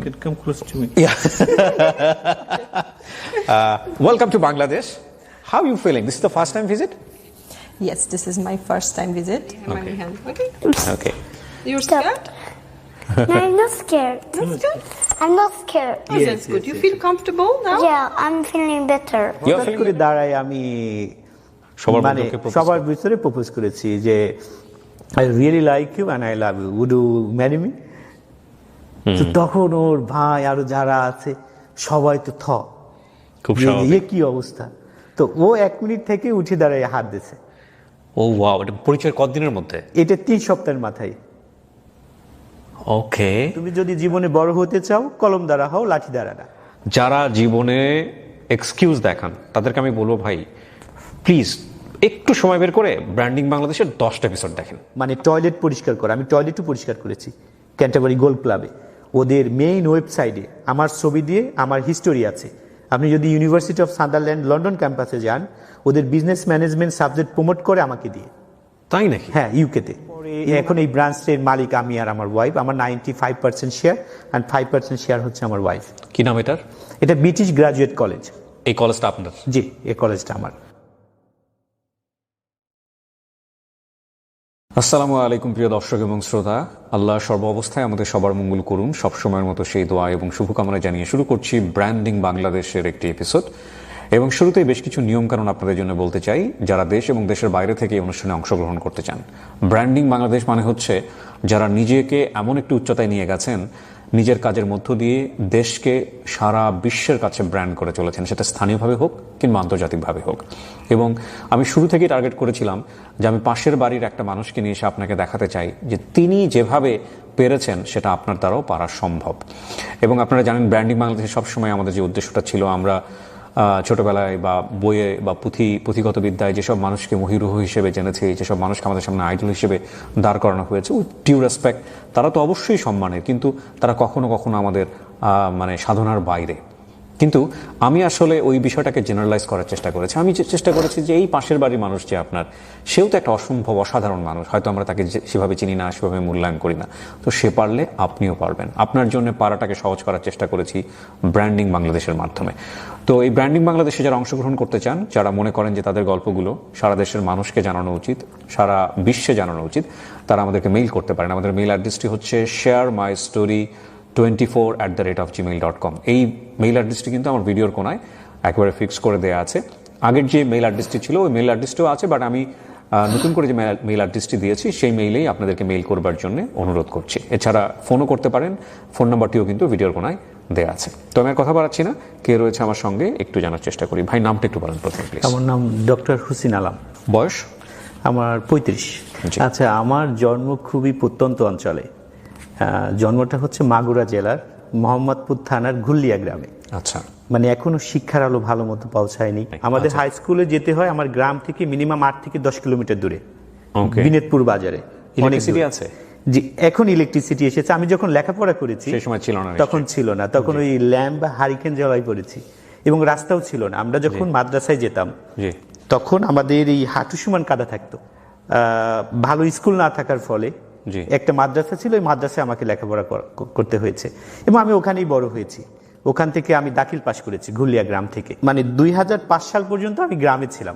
Could come close to me. Yeah. Welcome to Bangladesh. How are you feeling? This is the first time visit? Yes, this is my first time visit. Okay. Okay. You're scared? No, I'm not scared. I'm not scared. Oh, that's good. You feel comfortable now? Yeah, I'm feeling better. You're হঠাৎ feeling করে দাঁড়ায় আমি সবার মানে মধ্যে propose সবার ভিতরে propose করেছি যে I really like you and I love you would you marry me. তো তখন ওর ভাই আরো যারা আছে সবাই তো খুব যে স্বাভাবিক। কি অবস্থা। তো ও 1 মিনিট থেকে উঠে দাঁড়ায় হাত দিছে। ও ওয়াও, এটা পরিচয় কতদিনের মধ্যে? এটা 3 সপ্তাহের মাথায়। ওকে। তুমি যদি জীবনে বড় হতে চাও কলম দ্বারা হও, লাঠি দ্বারা না। যারা জীবনে এক্সকিউজ দেখান তাদেরকে আমি বলবো ভাই প্লিজ একটু সময় বের করে ব্র্যান্ডিং বাংলাদেশের 10টা এপিসোড দেখেন। মানে টয়লেট পরিষ্কার করা, আমি টয়লেটও পরিষ্কার করেছি ক্যান্টারবারি গোল্ড ক্লাবে। ওদের মেইন ওয়েবসাইটে আমার ছবি দিয়ে আমার হিস্টোরি আছে। আপনি যদি ইউনিভার্সিটি অফ সাদারল্যান্ড লন্ডন ক্যাম্পাসে যান, ওদের বিজনেস ম্যানেজমেন্ট সাবজেক্ট প্রমোট করে আমাকে দিয়ে। তাই নাকি? হ্যাঁ, ইউকেতে। এখন এই ব্রাঞ্চের মালিক আমি আর আমার ওয়াইফ। আমার 95% শেয়ার অ্যান্ড 5% শেয়ার হচ্ছে আমার ওয়াইফ। কি নাম এটার? এটা ব্রিটিশ গ্রাজুয়েট কলেজ। এই কলেজটা আপনার? জি, এই কলেজটা আমার। আসসালামু আলাইকুম প্রিয় দর্শক এবং শ্রোতা, আল্লাহ সর্ব অবস্থায় আমাদের সবার মঙ্গল করুন, সবসময়ের মতো সেই দোয়া এবং শুভকামনা জানিয়ে শুরু করছি ব্র্যান্ডিং বাংলাদেশের একটি এপিসোড। এবং শুরুতেই বেশ কিছু নিয়মকানুন আপনাদের জন্য বলতে চাই যারা দেশ এবং দেশের বাইরে থেকে এই অনুষ্ঠানে অংশগ্রহণ করতে চান। ব্র্যান্ডিং বাংলাদেশ মানে হচ্ছে যারা নিজেকে এমন একটি উচ্চতায় নিয়ে গেছেন, নিজের কাজের মধ্য দিয়ে দেশকে সারা বিশ্বের কাছে ব্র্যান্ড করে চলেছেন, সেটা স্থানীয়ভাবে হোক কিংবা আন্তর্জাতিকভাবে হোক। এবং আমি শুরু থেকেই টার্গেট করেছিলাম যে আমি পাশের বাড়ির একটা মানুষকে নিয়ে এসে আপনাকে দেখাতে চাই যে তিনি যেভাবে পেরেছেন সেটা আপনার দ্বারাও পারা সম্ভব। এবং আপনারা জানেন ব্র্যান্ডিং বাংলাদেশে সবসময় আমাদের যে উদ্দেশ্যটা ছিল, আমরা ছোটবেলায় বা বইয়ে বা পুঁথিগত বিদ্যায় যেসব মানুষকে মহিরুহ হিসেবে জেনেছি, যেসব মানুষকে আমাদের সামনে আইডল হিসেবে দাঁড় করানো হয়েছে, উইথ ডিউ রেসপেক্ট, তারা তো অবশ্যই সম্মানের, কিন্তু তারা কখনো কখনো আমাদের মানে সাধনার বাইরে। কিন্তু আমি আসলে ওই বিষয়টাকে জেনারেলাইজ করার চেষ্টা করেছি। আমি চেষ্টা করেছি যে এই পাশের বাড়ির মানুষ যে আপনার, সেও তো একটা অসম্ভব অসাধারণ মানুষ, হয়তো আমরা তাকে সেভাবে চিনি না, সেভাবে মূল্যায়ন করি না, তো সে পারলে আপনিও পারবেন। আপনার জন্য পারাটাকে সহজ করার চেষ্টা করেছি ব্র্যান্ডিং বাংলাদেশের মাধ্যমে। তো এই ব্র্যান্ডিং বাংলাদেশে যারা অংশগ্রহণ করতে চান, যারা মনে করেন যে তাদের গল্পগুলো সারা দেশের মানুষকে জানানো উচিত, সারা বিশ্বে জানানো উচিত, তারা আমাদেরকে মেইল করতে পারেন। আমাদের মেইল অ্যাড্রেসটি হচ্ছে sharemystory24@gmail.com। এই মেইল অ্যাড্রেসটি কিন্তু আমার ভিডিওর কোনায় একেবারে ফিক্স করে দেওয়া আছে। আগের যে মেইল অ্যাড্রেসটি ছিল ওই মেইল অ্যাড্রেসটিও আছে, বাট আমি নতুন করে যে মেইল অ্যাড্রেসটি দিয়েছি সেই মেইলেই আপনাদেরকে মেইল করবার জন্য অনুরোধ করছি। এছাড়া ফোনও করতে পারেন, ফোন নাম্বারটিও কিন্তু ভিডিওর কোনায় দেওয়া আছে। তো আমি আর কথা বাড়াচ্ছি না, কে রয়েছে আমার সঙ্গে একটু জানার চেষ্টা করি। ভাই, নামটা একটু বলেন প্রথমে প্লিজ। আমার নাম ডক্টর হুসিন আলম। বয়স? আমার 35। আচ্ছা, আমার জন্ম খুবই প্রত্যন্ত অঞ্চলে। জন্মটা হচ্ছে মাগুরা জেলার মোহাম্মদপুর থানার ঘুল্লিয়া গ্রামে। আচ্ছা। মানে এখনো শিক্ষার আলো ভালো মতো পৌঁছায়নি। আমাদের হাই স্কুলে যেতে হয় আমার গ্রাম থেকে মিনিমাম 8 থেকে 10 কিলোমিটার দূরে, বিনেতপুর বাজারে। ইলেকট্রিসিটি আছে? জি, এখন ইলেকট্রিসিটি এসেছে। আমি যখন লেখাপড়া করেছি সেই সময় ছিল না, তখন ছিল না, তখন ওই ল্যাম্প বা হারিকেন জ্বালাই পড়েছি এবং রাস্তাও ছিল না। আমরা যখন মাদ্রাসায় যেতাম তখন আমাদের এই হাঁটু সমান কাদা থাকতো। ভালো স্কুল না থাকার ফলে একটা মাদ্রাসা ছিল, ওই মাদ্রাসায় আমাকে লেখাপড়া করতে হয়েছে এবং আমি ওখানেই বড় হয়েছি। ওখান থেকে আমি দাখিল পাশ করেছি ঘুল্লিয়া গ্রাম থেকে। মানে 2005 সাল পর্যন্ত আমি গ্রামে ছিলাম,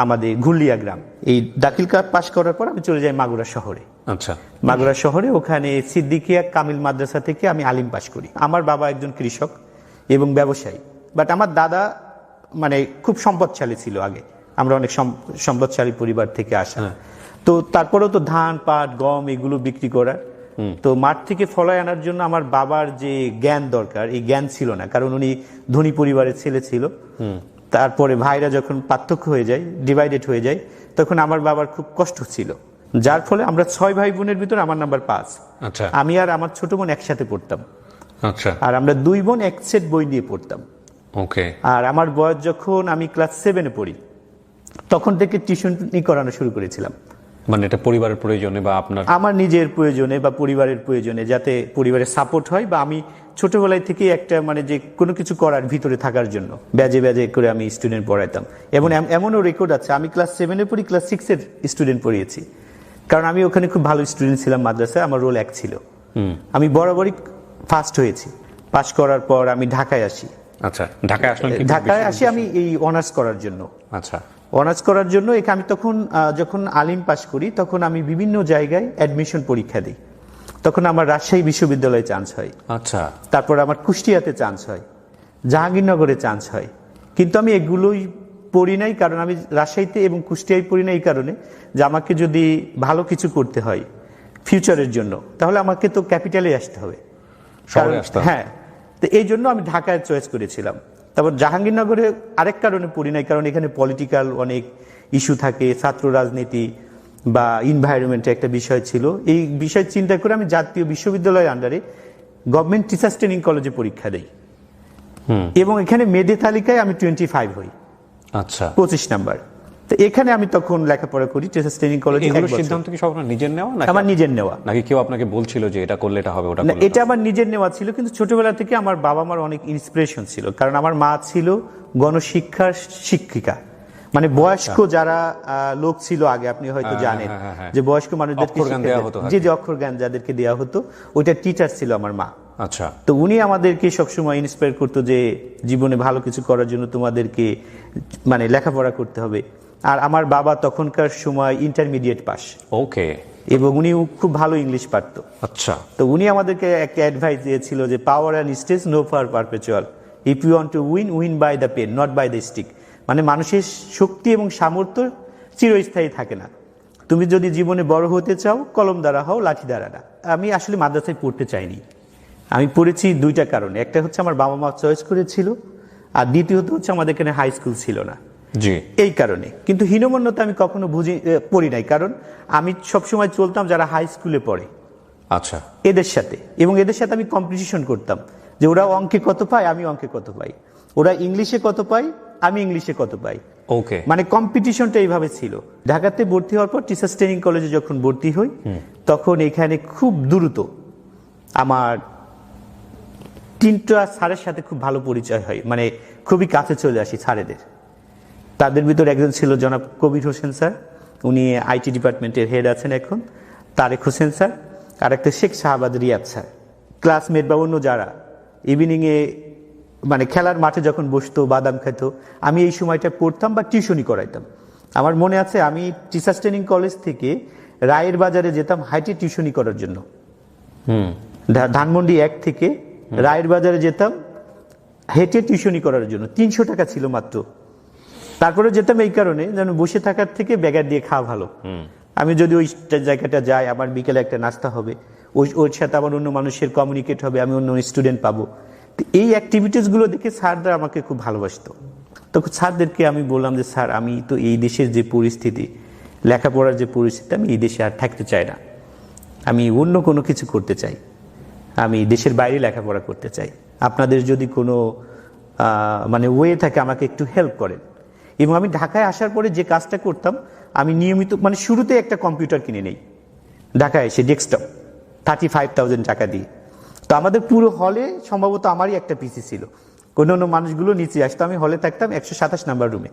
আমাদের ঘুল্লিয়া গ্রাম। এই দাখিল পাশ করার পর আমি চলে যাই মাগুরা শহরে। আচ্ছা। মাগুরা শহরে ওখানে সিদ্দিকিয়া কামিল মাদ্রাসা থেকে আমি আলিম পাশ করি। আমার বাবা একজন কৃষক এবং ব্যবসায়ী, বাট আমার দাদা মানে খুব সম্পদশালী ছিল আগে। আমরা অনেক সম্পদশালী পরিবার থেকে আসা। তো তারপরেও তো ধান, পাট, গম এগুলো বিক্রি করার, তো মাঠ থেকে ফলায় আনার জন্য আমার বাবার যে জ্ঞান দরকার, এই জ্ঞান ছিল না, কারণ উনি ধনী পরিবারের ছেলে ছিল। তারপরে ভাইরা যখন পার্থক্য হয়ে যায়, ডিভাইডেড হয়ে যায়, তখন আমার বাবার খুব কষ্ট ছিল, যার ফলে আমরা 6 ভাই বোনের ভিতর আমার নাম্বার 5। আচ্ছা। আমি আর আমার ছোট বোন একসাথে পড়তাম। আচ্ছা। আর আমরা 2 বোন এক সেট বই নিয়ে পড়তাম। ওকে। আর আমার বয়স যখন আমি ক্লাস 7-এ পড়ি, তখন থেকে টিউশনি করানো শুরু করেছিলাম। মানে এটা পরিবারের প্রয়োজনে বা আপনার? আমার নিজের প্রয়োজনে বা পরিবারের প্রয়োজনে, যাতে পরিবারের সাপোর্ট হয়, বা আমি ছোটবেলায় থেকে একটা মানে যে কোনো কিছু করার ভিতরে থাকার জন্য ব্যাজে ব্যাজে করে আমি স্টুডেন্ট পড়াইতাম। এবং এমনও রেকর্ড আছে, আমি ক্লাস 7-এ পড়ি, ক্লাস 6-এর স্টুডেন্ট পড়িয়েছি, কারণ আমি ওখানে খুব ভালো স্টুডেন্ট ছিলাম মাদ্রাসায়। আমার রোল 1 ছিল। আমি বরাবরই ফার্স্ট হয়েছি। পাশ করার পর আমি ঢাকায় আসি। আচ্ছা, ঢাকায় আসলেন কি? ঢাকায় আসি আমি এই অনার্স করার জন্য। আচ্ছা, অনার্স করার জন্য আমি তখন যখন আলিম পাশ করি তখন আমি বিভিন্ন জায়গায় অ্যাডমিশন পরীক্ষা দিই। তখন আমার রাজশাহী বিশ্ববিদ্যালয়ে চান্স হয়, আচ্ছা, তারপর আমার কুষ্টিয়াতে চান্স হয়, জাহাঙ্গীরনগরে চান্স হয়। কিন্তু আমি এগুলোই পড়ি নাই, কারণ আমি রাজশাহীতে এবং কুষ্টিয়ায় পড়ি না এই কারণে যে আমাকে যদি ভালো কিছু করতে হয় ফিউচারের জন্য তাহলে আমাকে তো ক্যাপিটালে আসতে হবে। শহরে আসতে হবে। হ্যাঁ, তো এই জন্য আমি ঢাকায় চয়েস করেছিলাম। তারপর জাহাঙ্গীরনগরে আরেক কারণে পড়ি নাই, কারণ এখানে পলিটিক্যাল অনেক ইস্যু থাকে, ছাত্র রাজনীতি বা ইনভায়রনমেন্টে একটা বিষয় ছিল। এই বিষয় চিন্তা করে আমি জাতীয় বিশ্ববিদ্যালয়ের আন্ডারে গভর্নমেন্ট টিচার্স ট্রেনিং কলেজে পরীক্ষা দেই এবং এখানে মেধা তালিকায় আমি 25 হই, আচ্ছা। 25 নাম্বার। তো এখানে আমি তখন লেখাপড়া করি টিচার্স ট্রেনিং কলেজে। এগুলোর সিদ্ধান্ত কি সব আপনার নিজের নেওয়া নাকি আমার নিজের নেওয়া? নাকি কেউ আপনাকে বলছিল যে এটা করলে এটা হবে, ওটা না, করলে এটা আমার নিজের নেওয়া ছিল। কিন্তু ছোটবেলা থেকে আমার বাবা মার অনেক ইন্সপিরেশন ছিল, কারণ আমার মা ছিল গণশিক্ষার শিক্ষিকা। মানে বয়স্ক যারা লোক ছিল আগে, আপনি হয়তো জানেন যে বয়স্ক মানুষদেরকে যে অক্ষর জ্ঞান যাদেরকে দেওয়া হতো, ওইটা টিচার ছিল আমার মা। আচ্ছা। তো উনি আমাদেরকে সবসময় ইন্সপায়ার করতো যে জীবনে ভালো কিছু করার জন্য তোমাদেরকে মানে লেখাপড়া করতে হবে। আর আমার বাবা তখনকার সময় ইন্টারমিডিয়েট পাস, ওকে, এবং উনি খুব ভালো ইংলিশ পারতো। আচ্ছা। তো উনি আমাদেরকে একটা অ্যাডভাইস দিয়েছিল যে power and stage no power perpetual, if you want to win, win by the pen not by the stick. মানে মানুষের শক্তি এবং সামর্থ্য চিরস্থায়ী থাকে না। তুমি যদি জীবনে বড় হতে চাও কলম দ্বারা হও, লাঠি দ্বারা না। আমি আসলে মাদ্রাসায় পড়তে চাইনি। আমি পড়েছি দুইটা কারণে, একটা হচ্ছে আমার বাবা মা চয়েস করেছিল, আর দ্বিতীয়ত হচ্ছে আমাদের এখানে হাই স্কুল ছিল না, জি, এই কারণে। কিন্তু হীনমন্যতা আমি কখনো পড়ি নাই, কারণ আমি সবসময় চলতাম যারা হাই স্কুলে পড়ে আচ্ছা এদের সাথে, এবং এদের সাথে আমি কম্পিটিশন করতাম যে ওরা অঙ্কে কত পায়, আমি অঙ্কে কত পাই, ওরা ইংলিশে কত পাই, আমি ইংলিশে কত পাই। ওকে, মানে কম্পিটিশনটা এইভাবে ছিল। ঢাকাতে ভর্তি হওয়ার পর টিচার্স ট্রেনিং কলেজে যখন ভর্তি হই তখন এখানে খুব দ্রুত আমার 3টা স্যারের সাথে খুব ভালো পরিচয় হয়, মানে খুবই কাছে চলে আসি স্যারেদের। তাদের ভিতর একজন ছিল জনাব কবির হোসেন স্যার, উনি আইটি ডিপার্টমেন্টের হেড আছেন এখন, তারেক হোসেন স্যার, আর একটা শেখ শাহবাজ রিয়াদ স্যার। ক্লাসমেট বা অন্য যারা ইভিনিংয়ে মানে খেলার মাঠে যখন বসতো বাদাম খেত, আমি এই সময়টা পড়তাম বা টিউশনি করাইতাম। আমার মনে আছে আমি টিচার্স ট্রেনিং কলেজ থেকে রায়ের বাজারে যেতাম হাইটে টিউশনি করার জন্য। ধানমন্ডি 1 থেকে রায়ের বাজারে যেতাম হেঁটে টিউশনি করার জন্য, 300 টাকা ছিল মাত্র। তারপরে যেতাম এই কারণে যেন বসে থাকার থেকে ব্যাগার দিয়ে খাওয়া ভালো। আমি যদি ওই জায়গাটা যাই, আমার বিকেলে একটা নাস্তা হবে, ওর সাথে আমার অন্য মানুষের কমিউনিকেট হবে, আমি অন্য স্টুডেন্ট পাবো। এই অ্যাক্টিভিটিসগুলো দেখে স্যাররা আমাকে খুব ভালোবাসতো। তখন স্যারদেরকে আমি বললাম যে স্যার, আমি তো এই দেশের যে পরিস্থিতি, লেখাপড়ার যে পরিস্থিতি, আমি এই দেশে আর থাকতে চাই না, আমি অন্য কোনো কিছু করতে চাই, আমি দেশের বাইরে লেখাপড়া করতে চাই। আপনাদের যদি কোনো মানে ওয়ে থাকে আমাকে একটু হেল্প করেন। এবং আমি ঢাকায় আসার পরে যে কাজটা করতাম, আমি নিয়মিত মানে শুরুতে একটা কম্পিউটার কিনে নেই ঢাকায় এসে, ডেস্কটপ 35,000 টাকা দিয়ে। তো আমাদের পুরো হলে সম্ভবত আমারই একটা পিসি ছিল, অন্য অন্য মানুষগুলো নিচে আসতো, আমি হলে থাকতাম 127 নাম্বার রুমে,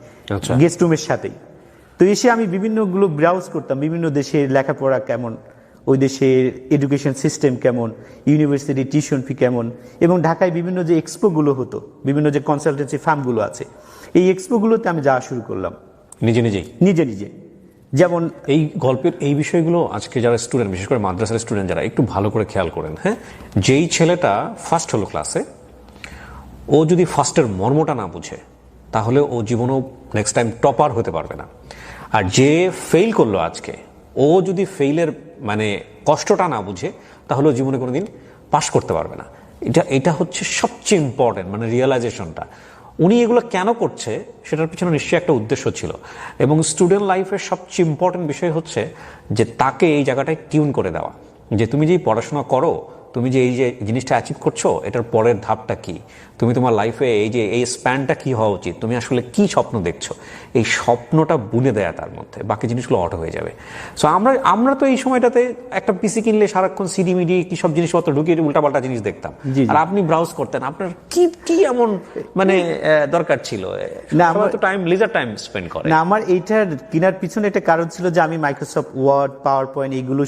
গেস্ট রুমের সাথেই। তো এসে আমি বিভিন্নগুলো ব্রাউজ করতাম, বিভিন্ন দেশের লেখাপড়া কেমন, ওই দেশের এডুকেশন সিস্টেম কেমন, ইউনিভার্সিটি টিউশন ফি কেমন, এবং ঢাকায় বিভিন্ন যে এক্সপোগুলো হতো, বিভিন্ন যে কনসালটেন্সি ফার্মগুলো আছে, এই এক্সপোগুলোতে আমি যাওয়া শুরু করলাম নিজে নিজে। যেমন এই গল্পের এই বিষয়গুলো আজকে যারা স্টুডেন্ট, বিশেষ করে মাদ্রাসার স্টুডেন্ট যারা, একটু ভালো করে খেয়াল করেন। হ্যাঁ, যেই ছেলেটা ফার্স্ট হলো ক্লাসে, ও যদি ফার্স্টের মর্মটা না বুঝে তাহলে ও জীবনেও নেক্সট টাইম টপার হতে পারবে না। আর যে ফেল করলো আজকে, ও যদি ফেইলের মানে কষ্টটা না বুঝে তাহলে ও জীবনে কোনোদিন পাস করতে পারবে না। এটা হচ্ছে সবচেয়ে ইম্পর্টেন্ট, মানে রিয়েলাইজেশনটা। উনি এগুলো কেন করছে সেটার পিছনে নিশ্চয়ই একটা উদ্দেশ্য ছিল। এবং স্টুডেন্ট লাইফের সবচেয়ে ইম্পর্টেন্ট বিষয় হচ্ছে যে তাকে এই জায়গাটায় টিউন করে দেওয়া, যে তুমি যেই পড়াশোনা করো, তুমি যে এই যে জিনিসটা অ্যাচিভ করছো, এটার পরের ধাপটা কি, তুমি তোমার লাইফে এই স্প্যানটা কি হওয়া উচিত, তুমি আসলে কি স্বপ্ন দেখছো, এই স্বপ্নটা বুনে দেয়া তার মধ্যে, বাকি জিনিসগুলো অটো হয়ে যাবে। সো আমরা তো এই সময়টাতে একটা পিসি কিনলে সারাক্ষণ সিডি মিডি কি সব জিনিসপত্র ঢুকিয়ে উল্টাপাল্টা জিনিস দেখতাম, আর আপনি ব্রাউজ করতেন। আপনার কি এমন মানে দরকার ছিল? না, আমার তো লিজার টাইম স্পেন্ড করে না। আমার এইটার কেনার পিছনে একটা কারণ ছিল যে আমি মাইক্রোসফট ওয়ার্ড, পাওয়ার পয়েন্ট এগুলো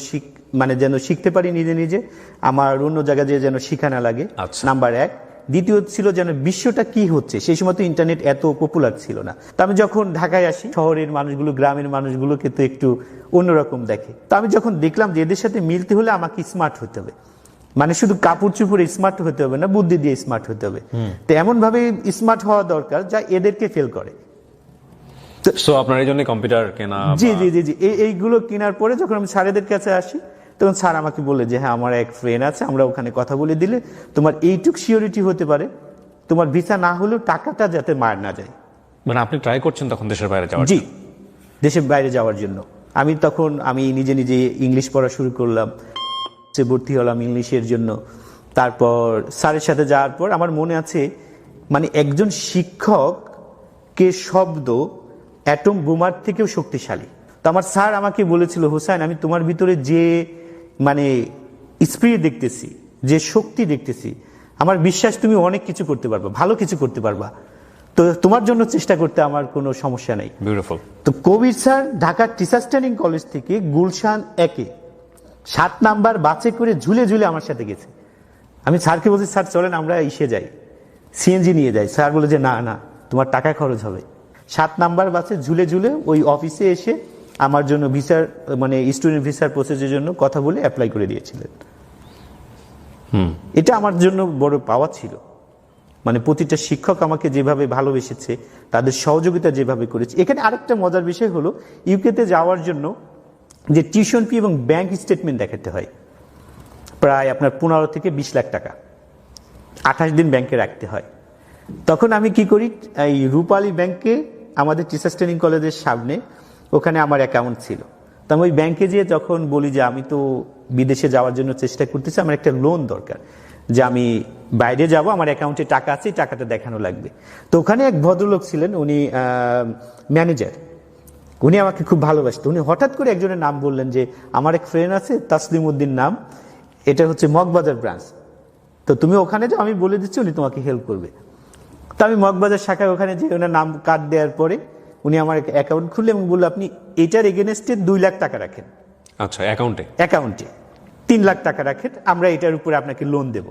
মানে যেন শিখতে পারি নিজে নিজে, আমার অন্য জায়গায় যেন শিখা না লাগে, আচ্ছা। নাম্বার এক। দ্বিতীয় ছিল যেন বিশ্বটা কি হচ্ছে, সেই সময় তো ইন্টারনেট এত পপুলার ছিল না। তো আমি যখন ঢাকায় আসি, শহরের মানুষগুলো গ্রামের মানুষগুলোকে তো একটু অন্যরকম দেখে। তো আমি যখন দেখলাম যে এদের সাথে মিলতে হলে আমাকে স্মার্ট হতে হবে, মানে শুধু কাপড় চুপড়ে স্মার্ট হতে হবে না, বুদ্ধি দিয়ে স্মার্ট হতে হবে। তো এমন ভাবে স্মার্ট হওয়া দরকার যা এদেরকে ফেল করে। সো আপনার এই জন্য কম্পিউটার কেনা জি জি জি জি এইগুলো কেনার পরে যখন আমি স্যারেদের কাছে আসি, তখন স্যার আমাকে বলে যে হ্যাঁ আমার এক ফ্রেন্ড আছে, আমরা ওখানে কথা বলে দিলে তোমার এইটুক সিওরিটি হতে পারে, তোমার ভিসা না হলেও টাকাটা যাতে মার না যায়। মানে আপনি ট্রাই করছেন তখন দেশের বাইরে যাওয়ার? জি, দেশের বাইরে যাওয়ার জন্য। আমি নিজে নিজে ইংলিশ পড়া শুরু করলাম, ভর্তি হলাম ইংলিশের জন্য। তারপর স্যারের সাথে যাওয়ার পর আমার মনে আছে, মানে একজন শিক্ষককে শব্দ অ্যাটম বোমার থেকেও শক্তিশালী। তো আমার স্যার আমাকে বলেছিল, হোসেন আমি তোমার ভিতরে যে মানে স্পিরিট দেখতেছি, যে শক্তি দেখতেছি, আমার বিশ্বাস তুমি অনেক কিছু করতে পারবা, ভালো কিছু করতে পারবা। তো তোমার জন্য চেষ্টা করতে আমার কোনো সমস্যা নেই। বিউটিফুল। তো কবির স্যার ঢাকার টিচার্স ট্রেনিং কলেজ থেকে গুলশান 1-এ 7 নাম্বার বাসে করে ঝুলে ঝুলে আমার সাথে গেছে। আমি স্যারকে বলছি, স্যার চলেন আমরা ইসে যাই, সিএনজি নিয়ে যাই। স্যার বলে যে না না, তোমার টাকা খরচ হবে। 7 নাম্বার বাসে ঝুলে ঝুলে ওই অফিসে এসে আমার জন্য ভিসার মানে স্টুডেন্ট ভিসার প্রসেসের জন্য কথা বলে অ্যাপ্লাই করে দিয়েছিলেন। এটা আমার জন্য বড় পাওয়া ছিল। মানে প্রতিটা শিক্ষক আমাকে যেভাবে ভালোবেসেছে, তাদের সহযোগিতা যেভাবে করেছে। এখানে আরেকটা মজার বিষয় হলো, ইউকেতে যাওয়ার জন্য যে টিউশন ফি এবং ব্যাংক স্টেটমেন্ট দেখাতে হয়, প্রায় আপনার 15 থেকে 20 লাখ টাকা 28 দিন ব্যাংকে রাখতে হয়। তখন আমি কি করি, এই রূপালী ব্যাংকে আমাদের টিচার্স ট্রেনিং কলেজের সামনে, ওখানে আমার অ্যাকাউন্ট ছিল। তো আমি ওই ব্যাংকে যেয়ে যখন বলি যে আমি তো বিদেশে যাওয়ার জন্য চেষ্টা করতেছি, আমার একটা লোন দরকার, যে আমি বাইরে যাব, আমার অ্যাকাউন্টে টাকা আছে, টাকাটা দেখানো লাগবে। তো ওখানে এক ভদ্রলোক ছিলেন, উনি ম্যানেজার, উনি আমাকে খুব ভালোবাসতেন। উনি হঠাৎ করে একজনের নাম বললেন যে আমার এক ফ্রেন্ড আছে তাসলিম উদ্দিন নাম, এটা হচ্ছে মগবাজার ব্রাঞ্চ, তো তুমি ওখানে যাও, আমি বলে দিচ্ছি, উনি তোমাকে হেল্প করবে। তো আমি মগবাজার শাখায় ওখানে যে ওনার নাম কার্ড দেওয়ার পরে উনি আমার অ্যাকাউন্ট খুললেন এবং বললো আপনি এটার এগেনস্টে 2 লাখ টাকা রাখেন। আচ্ছা, অ্যাকাউন্টে 3 লাখ টাকা রাখেন, আমরা এটার উপরে আপনাকে লোন দেব।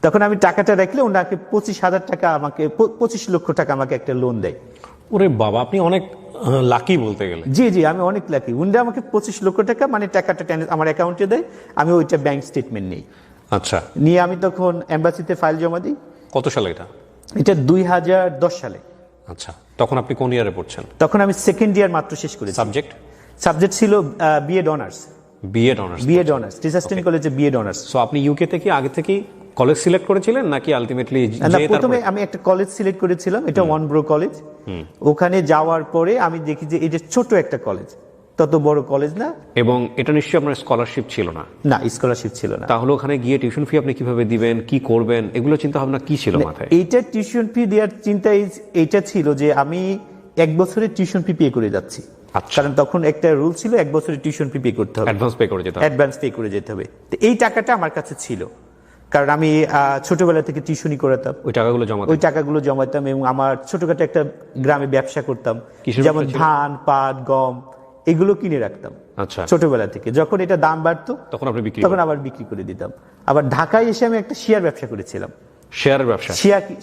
তখন আমি টাকাটা রাখলে ওনাকে 25,000 টাকা, আমাকে 25 লক্ষ টাকা আমাকে একটা লোন দেয়। ওরে বাবা, আপনি অনেক লাকি বলতে গেলে। জি জি, আমি অনেক লাকি। উনি আমাকে 25 লক্ষ টাকা মানে টাকাটা আমার অ্যাকাউন্টে দেয়, আমি ওইটা ব্যাংক স্টেটমেন্ট নিই। আচ্ছা, নিয়ে আমি তখন এম্বাসিতে ফাইল জমা দিই। কত সালে এটা? এটা 2010 সালে। আচ্ছা, তখন আপনি কোন ইয়ারে পড়ছেন? তখন আমি সেকেন্ড ইয়ার মাত্র শেষ করেছি। সাবজেক্ট ছিল B Ed honours. B Ed honours, teachers training কলেজে বিএড অনার্স। সো আপনি ইউকে থেকে আগে থেকেই কলেজ সিলেক্ট করেছিলেন নাকি আলটিমেটলি? না, প্রথমে আমি একটা কলেজ সিলেক্ট করেছিলাম, এটা ওয়ানব্রো কলেজ। ওখানে যাওয়ার পরে আমি দেখি যে এটা ছোট একটা কলেজ, তত বড় কলেজ না। এবং এটা নিশ্চয়ই আপনার স্কলারশিপ ছিল না? না, স্কলারশিপ ছিল না। তাহলে ওখানে গিয়ে টিউশন ফি আপনি কিভাবে দিবেন, কি করবেন, এগুলো চিন্তা ভাবনা কি ছিল মাথায়? এইটা টিউশন ফি দেওয়ার চিন্তা এইটা ছিল যে আমি 1 বছরের টিউশন ফি পে করে যাচ্ছি। কারণ তখন একটা রুল ছিল 1 বছরের টিউশন ফি পে করতে হবে, অ্যাডভান্স পে করে যেতে হবে। তো এই টাকাটা আমার কাছে ছিল, কারণ আমি ছোটবেলা থেকে টিউশনি করাতাম। ওই টাকাগুলো জমাতাম এবং আমার ছোটখাটো একটা গ্রামে ব্যবসা করতাম, যেমন ধান, পাট, গম এগুলো কিনে রাখতাম। আচ্ছা, ছোটবেলা থেকে যখন এটা দাম বাড়তো তখন আবার বিক্রি করে দিতাম। আবার ঢাকায় এসে আমি একটা শেয়ার ব্যবসা করেছিলাম। শেয়ারের ব্যবসা?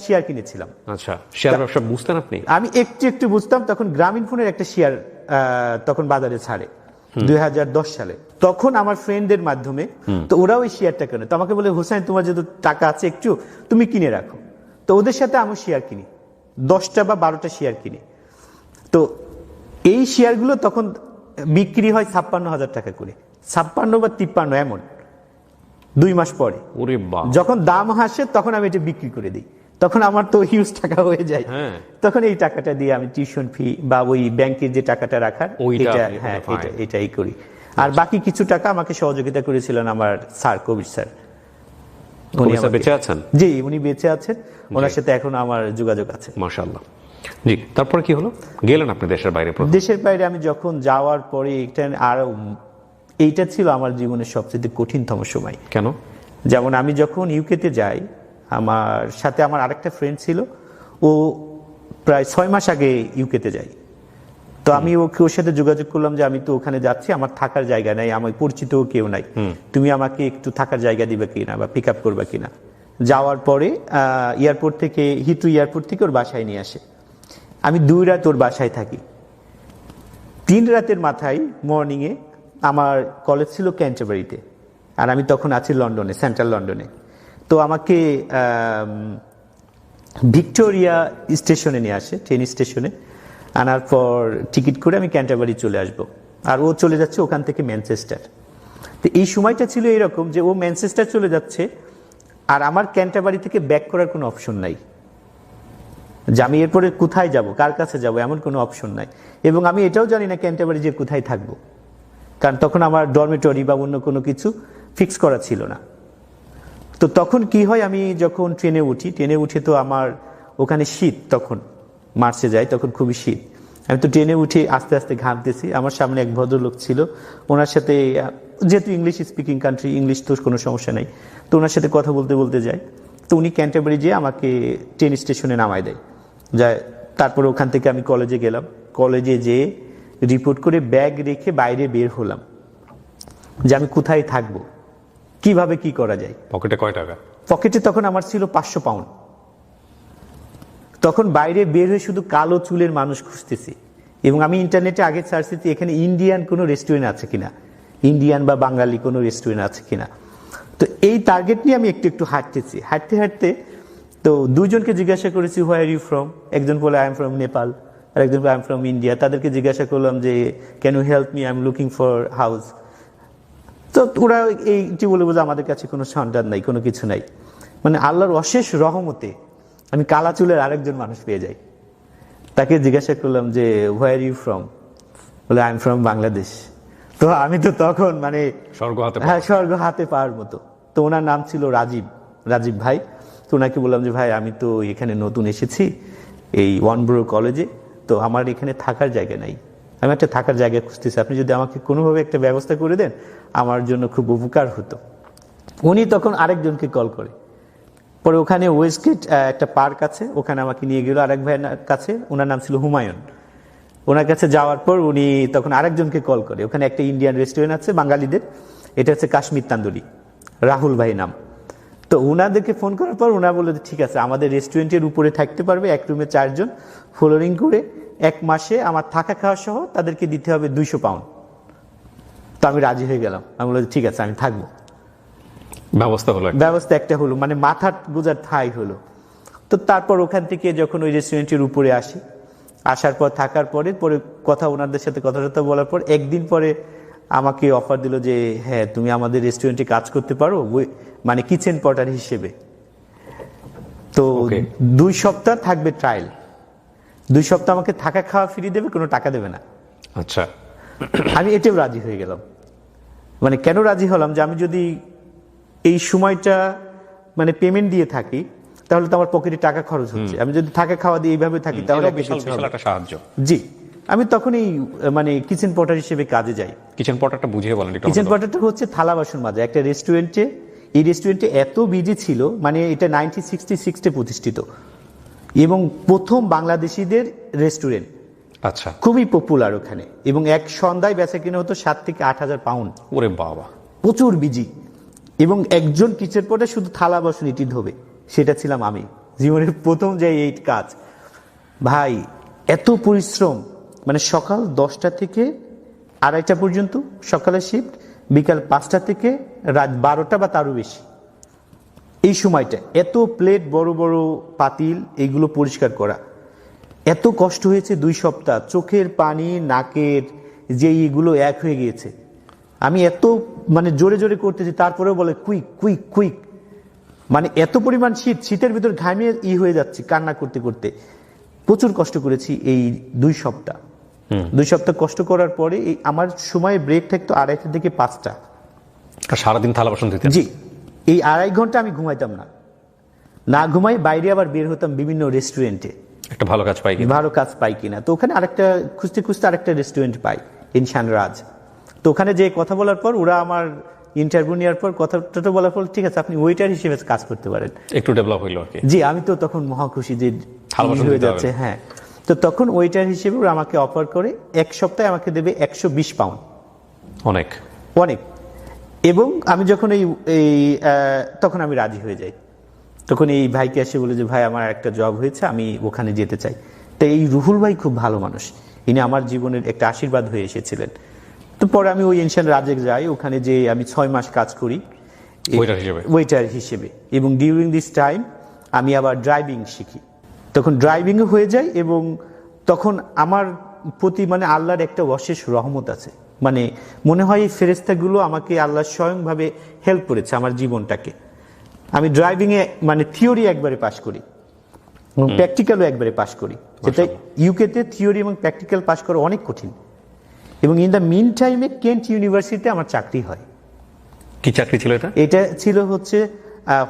শেয়ার কিনেছিলাম। আচ্ছা, শেয়ার ব্যবসা বুঝতেন আপনি? আমি একটু বুঝতাম। তখন গ্রামীণ ফোনের একটা শেয়ার তখন বাজারে ছাড়ে 2010 সালে। তখন আমার ফ্রেন্ডদের মাধ্যমে, তো ওরাও ওই শেয়ারটা কেনে। তো আমাকে বলে, হোসেন তোমার যেহেতু টাকা আছে একটু, তুমি কিনে রাখো। তো ওদের সাথে আমি শেয়ার কিনি, 10টা বা 12টা শেয়ার কিনি। তো এই শেয়ারগুলো তখন বিক্রি হয় 56,000 টাকা করে, 56 বা 53 এমন 2 মাস পরে। ওরে বাবা, যখন দাম আসে তখন আমি এটা বিক্রি করে দিই, তখন আমার তো হিউজ টাকা হয়ে যায়। তখন এই টাকাটা দিয়ে আমি টিউশন ফি বা ওই ব্যাংকের যে টাকাটা রাখার এটাই করি। আর বাকি কিছু টাকা আমাকে সহযোগিতা করেছিলেন আমার স্যার, কবির স্যার। উনি বেঁচে আছেন? জি, উনি বেঁচে আছেন, ওনার সাথে এখন আমার যোগাযোগ আছে। মাশাআল্লাহ। জি, তারপরে কি হলো? গেলেন আপনি দেশের বাইরে? দেশের বাইরে আমি যখন যাওয়ার পরে এইটা ছিল আমার জীবনের সবচেয়ে কঠিনতম সময়। কেন? যেমন আমি যখন ইউকেতে যাই, আমার সাথে আমার আরেকটা ফ্রেন্ড ছিল, ও প্রায় 6 মাস আগে ইউকেতে যায়। তো আমি ওর সাথে যোগাযোগ করলাম যে আমি তো ওখানে যাচ্ছি, আমার থাকার জায়গা নাই, আমার পরিচিত কেউ নাই, তুমি আমাকে একটু থাকার জায়গা দিবে কিনা বা পিক আপ করবে কিনা। যাওয়ার পরে এয়ারপোর্ট থেকে, হিথ্রো এয়ারপোর্ট থেকে ওর বাসায় নিয়ে আসে। আমি 2 রাত ওর বাসায় থাকি। 3 রাতের মাথায় মর্নিংয়ে আমার কলেজ ছিল ক্যান্টারবারিতে, আর আমি তখন আছি লন্ডনে, সেন্ট্রাল লন্ডনে। তো আমাকে ভিক্টোরিয়া স্টেশনে নিয়ে আসে, ট্রেন স্টেশনে আনার পর টিকিট করে আমি ক্যান্টারবারি চলে আসব, আর ও চলে যাচ্ছে ওখান থেকে ম্যানচেস্টার। তো এই সময়টা ছিল এরকম যে ও ম্যানচেস্টার চলে যাচ্ছে, আর আমার ক্যান্টারবারি থেকে ব্যাক করার কোনো অপশন নাই, যে আমি এরপরে কোথায় যাব, কার কাছে যাব, এমন কোনো অপশন নাই। এবং আমি এটাও জানি না ক্যান্টারবারি যে কোথায় থাকবো, কারণ তখন আমার ডরমিটরি বা অন্য কোনো কিছু ফিক্স করা ছিল না। তো তখন কি হয়, আমি যখন ট্রেনে উঠে তো আমার ওখানে শীত, তখন মার্চে যাই, তখন খুবই শীত। আমি তো ট্রেনে উঠে আস্তে আস্তে ঘামতেছি। আমার সামনে এক ভদ্রলোক ছিল, ওনার সাথে, যেহেতু ইংলিশ স্পিকিং কান্ট্রি, ইংলিশ তো কোনো সমস্যা নাই, তো ওনার সাথে কথা বলতে বলতে যাই। তো উনি ক্যান্টারবারি যেয়ে আমাকে ট্রেন স্টেশনে নামায় দেয়, যায়। তারপর ওখান থেকে আমি কলেজে গেলাম, কলেজে যেয়ে রিপোর্ট করে ব্যাগ রেখে বাইরে বের হলাম যে আমি কোথায় থাকবো, কিভাবে কি করা যায়। পকেটে কয় টাকা? পকেটে তখন আমার ছিল 500 পাউন্ড। তখন বাইরে বের হয়ে শুধু কালো চুলের মানুষ খুঁজতেছি, এবং আমি ইন্টারনেটে আগে সার্চ দিচ্ছি এখানে ইন্ডিয়ান কোনো রেস্টুরেন্ট আছে কিনা, ইন্ডিয়ান বা বাঙালি কোনো রেস্টুরেন্ট আছে কিনা। তো এই টার্গেট নিয়ে আমি একটু একটু হাঁটতেছি, হাঁটতে হাঁটতে তো 2 জনকে জিজ্ঞাসা করেছি হোয়ার আর ইউ ফ্রম। একজন বলে আই এম ফ্রম নেপাল, আর একজন বলে আই এম ফ্রম ইন্ডিয়া। তাদেরকে জিজ্ঞাসা করলাম যে can you help me, I am looking for house. তো ওরা এইটি বলে বলে আমাদের কাছে কোনো সন্ধান নাই, কোনো কিছু নাই। মানে আল্লাহর অশেষ রহমতে আমি কালা চুলের আরেকজন মানুষ পেয়ে যাই। তাকে জিজ্ঞাসা করলাম যে হোয়ার ইউ ফ্রম, বলে আই এম ফ্রম বাংলাদেশ। তো আমি তো তখন মানে স্বর্গ হাতে হ্যাঁ, স্বর্গ হাতে পাওয়ার মতো। তো ওনার নাম ছিল রাজীব ভাই। তো ওনাকে বললাম যে ভাই আমি তো এখানে নতুন এসেছি এই ওয়ানব্রো কলেজে, তো আমার এখানে থাকার জায়গা নাই, আমি একটা থাকার জায়গা খুঁজতেছি, আপনি যদি আমাকে কোনোভাবে একটা ব্যবস্থা করে দেন আমার জন্য খুব উপকার হতো। উনি তখন আরেকজনকে কল করে, পরে ওখানে ওয়েস্টগেট একটা পার্ক আছে, ওখানে আমাকে নিয়ে গেল আরেক ভাইয়ের কাছে, ওনার নাম ছিল হুমায়ুন। ওনার কাছে যাওয়ার পর উনি তখন আরেকজনকে কল করে, ওখানে একটা ইন্ডিয়ান রেস্টুরেন্ট আছে বাঙালিদের, এটা হচ্ছে কাশ্মীর তান্দুরি, রাহুল ভাই নাম। তো ওনাদেরকে ফোন করার পর ওনারা বললো ঠিক আছে আমাদের রেস্টুরেন্টের উপরে থাকতে পারবে, এক রুমে 4 জন, ফ্লোরিং করে 1 মাসে আমার থাকা খাওয়া সহ তাদেরকে দিতে হবে 200 পাউন্ড। তো আমি রাজি হয়ে গেলাম, আমি বললাম ঠিক আছে আমি থাকবো। ব্যবস্থা একটা হলো, মানে মাথার গোজার ঠাঁই হলো। তো তারপর ওখান থেকে যখন ওই রেস্টুরেন্টের উপরে আসি, আসার পর থাকার পরে কথা, ওনাদের সাথে কথা বলার পর একদিন পরে আমাকে অফার দিল যে হ্যাঁ তুমি আমাদের রেস্টুরেন্টে কাজ করতে পারো, মানে কিচেন পটার হিসেবে। তো 2 সপ্তাহ থাকবে ট্রায়াল, 2 সপ্তাহ আমাকে থাকা খাওয়া ফ্রি দেবে, কোনো টাকা দেবে না। আচ্ছা, আমি এটাও রাজি হয়ে গেলাম। মানে কেন রাজি হলাম, যে আমি যদি এই সময়টা মানে পেমেন্ট দিয়ে থাকি তাহলে তো আমার পকেটে টাকা খরচ হচ্ছে, আমি যদি থাকা খাওয়া দিয়ে এইভাবে থাকি তাহলে একটা সাহায্য। জি, আমি তখনই মানে কিচেন পটার হিসেবে কাজে যাই। কিচেন পটারটা বুঝিয়ে বলেন। কিচেন পটারটা হচ্ছে থালা বাসন মাজা। একটা রেস্টুরেন্টে, এই রেস্টুরেন্টে এত বিজি ছিল, মানে এটা 1966 প্রতিষ্ঠিত এবং প্রথম বাংলাদেশিদের রেস্টুরেন্ট। আচ্ছা, খুবই পপুলার ওখানে, এবং এক সন্ধ্যায় বেচা কিনা হতো 7 থেকে 8 হাজার পাউন্ড। ওরে বাবা, প্রচুর বিজি। এবং একজন কিচেন পটার শুধু থালা বাসন ইটি ধোবে, সেটা ছিলাম আমি। জীবনের প্রথম যে এই কাজ, ভাই এত পরিশ্রম, মানে সকাল 10টা থেকে 2:30 পর্যন্ত সকালের শিফট, বিকাল 5টা থেকে রাত 12টা বা তারও বেশি। এই সময়টা এত প্লেট, বড় বড় পাতিল, এইগুলো পরিষ্কার করা, এত কষ্ট হয়েছে 2 সপ্তাহ। চোখের পানি, নাকের যে এইগুলো এক হয়ে গিয়েছে। আমি এত মানে জোরে জোরে করতেছি, তারপরেও বলে কুইক কুইক কুইক। মানে এত পরিমাণ শীতের ভিতর ঘামিয়ে হয়ে যাচ্ছে কান্না করতে করতে। প্রচুর কষ্ট করেছি এই 2 সপ্তাহ। 2 সপ্তাহ কষ্ট করার পরে এই আমার সময় ব্রেক থাকতো 2:30 থেকে 5টা। সারাদিন থালা বাসন দিতেন? জি, এই 2.5 ঘন্টা আমি ঘুমাইতাম না ঘুমাই বাইরে আবার বের হতাম বিভিন্ন রেস্টুরেন্টে, একটা ভালো কাজ পাই কিনা। তো ওখানে আরেকটা খুঁজতে খুঁজতে আরেকটা রেস্টুরেন্ট পাই, ইনশানরাজ। তো ওখানে যে কথা বলার পর ওরা আমার ইন্টারভিউ নেওয়ার পর কথাটা বলার পর ঠিক আছে আপনি ওয়েটার হিসেবে কাজ করতে পারেন। একটু ডেভেলপ হইলো আর কি। জি, আমি তো তখন মহা খুশি যে হয়ে যাচ্ছে। হ্যাঁ, তো তখন ওয়েটার হিসেবে ওরা আমাকে অফার করে এক সপ্তাহে আমাকে দেবে 120 পাউন্ড, অনেক। অনেক। এবং আমি যখন তখন আমি রাজি হয়ে যাই। তখন এই ভাইকে এসে বলে যে ভাই আমার একটা জব হয়েছে, আমি ওখানে যেতে চাই। তো এই রুহুল ভাই খুব ভালো মানুষ, ইনি আমার জীবনের একটা আশীর্বাদ হয়ে এসেছিলেন। তো পরে আমি ওই ইনশান রাজে যাই, ওখানে যে আমি 6 মাস কাজ করি ওয়েটার হিসেবে। এবং ডিউরিং দিস টাইম আমি আবার ড্রাইভিং শিখি। তখন ড্রাইভিংও হয়ে যায় এবং তখন আমার প্রতি মানে আল্লাহর একটা অশেষ রহমত আছে। মানে মনে হয় এই ফেরেশতাগুলো আমাকে আল্লাহ স্বয়ংভাবে হেল্প করেছে আমার জীবনটাকে। আমি ড্রাইভিংয়ে মানে থিওরি একবারে পাশ করি এবং প্র্যাকটিক্যালও একবারে পাশ করি, যেটা ইউকেতে থিওরি এবং প্র্যাকটিক্যাল পাশ করা অনেক কঠিন। এবং ইন দ্য মিন টাইমে কেন্ট ইউনিভার্সিটিতে আমার চাকরি হয়। কি চাকরি ছিল এটা? এটা ছিল হচ্ছে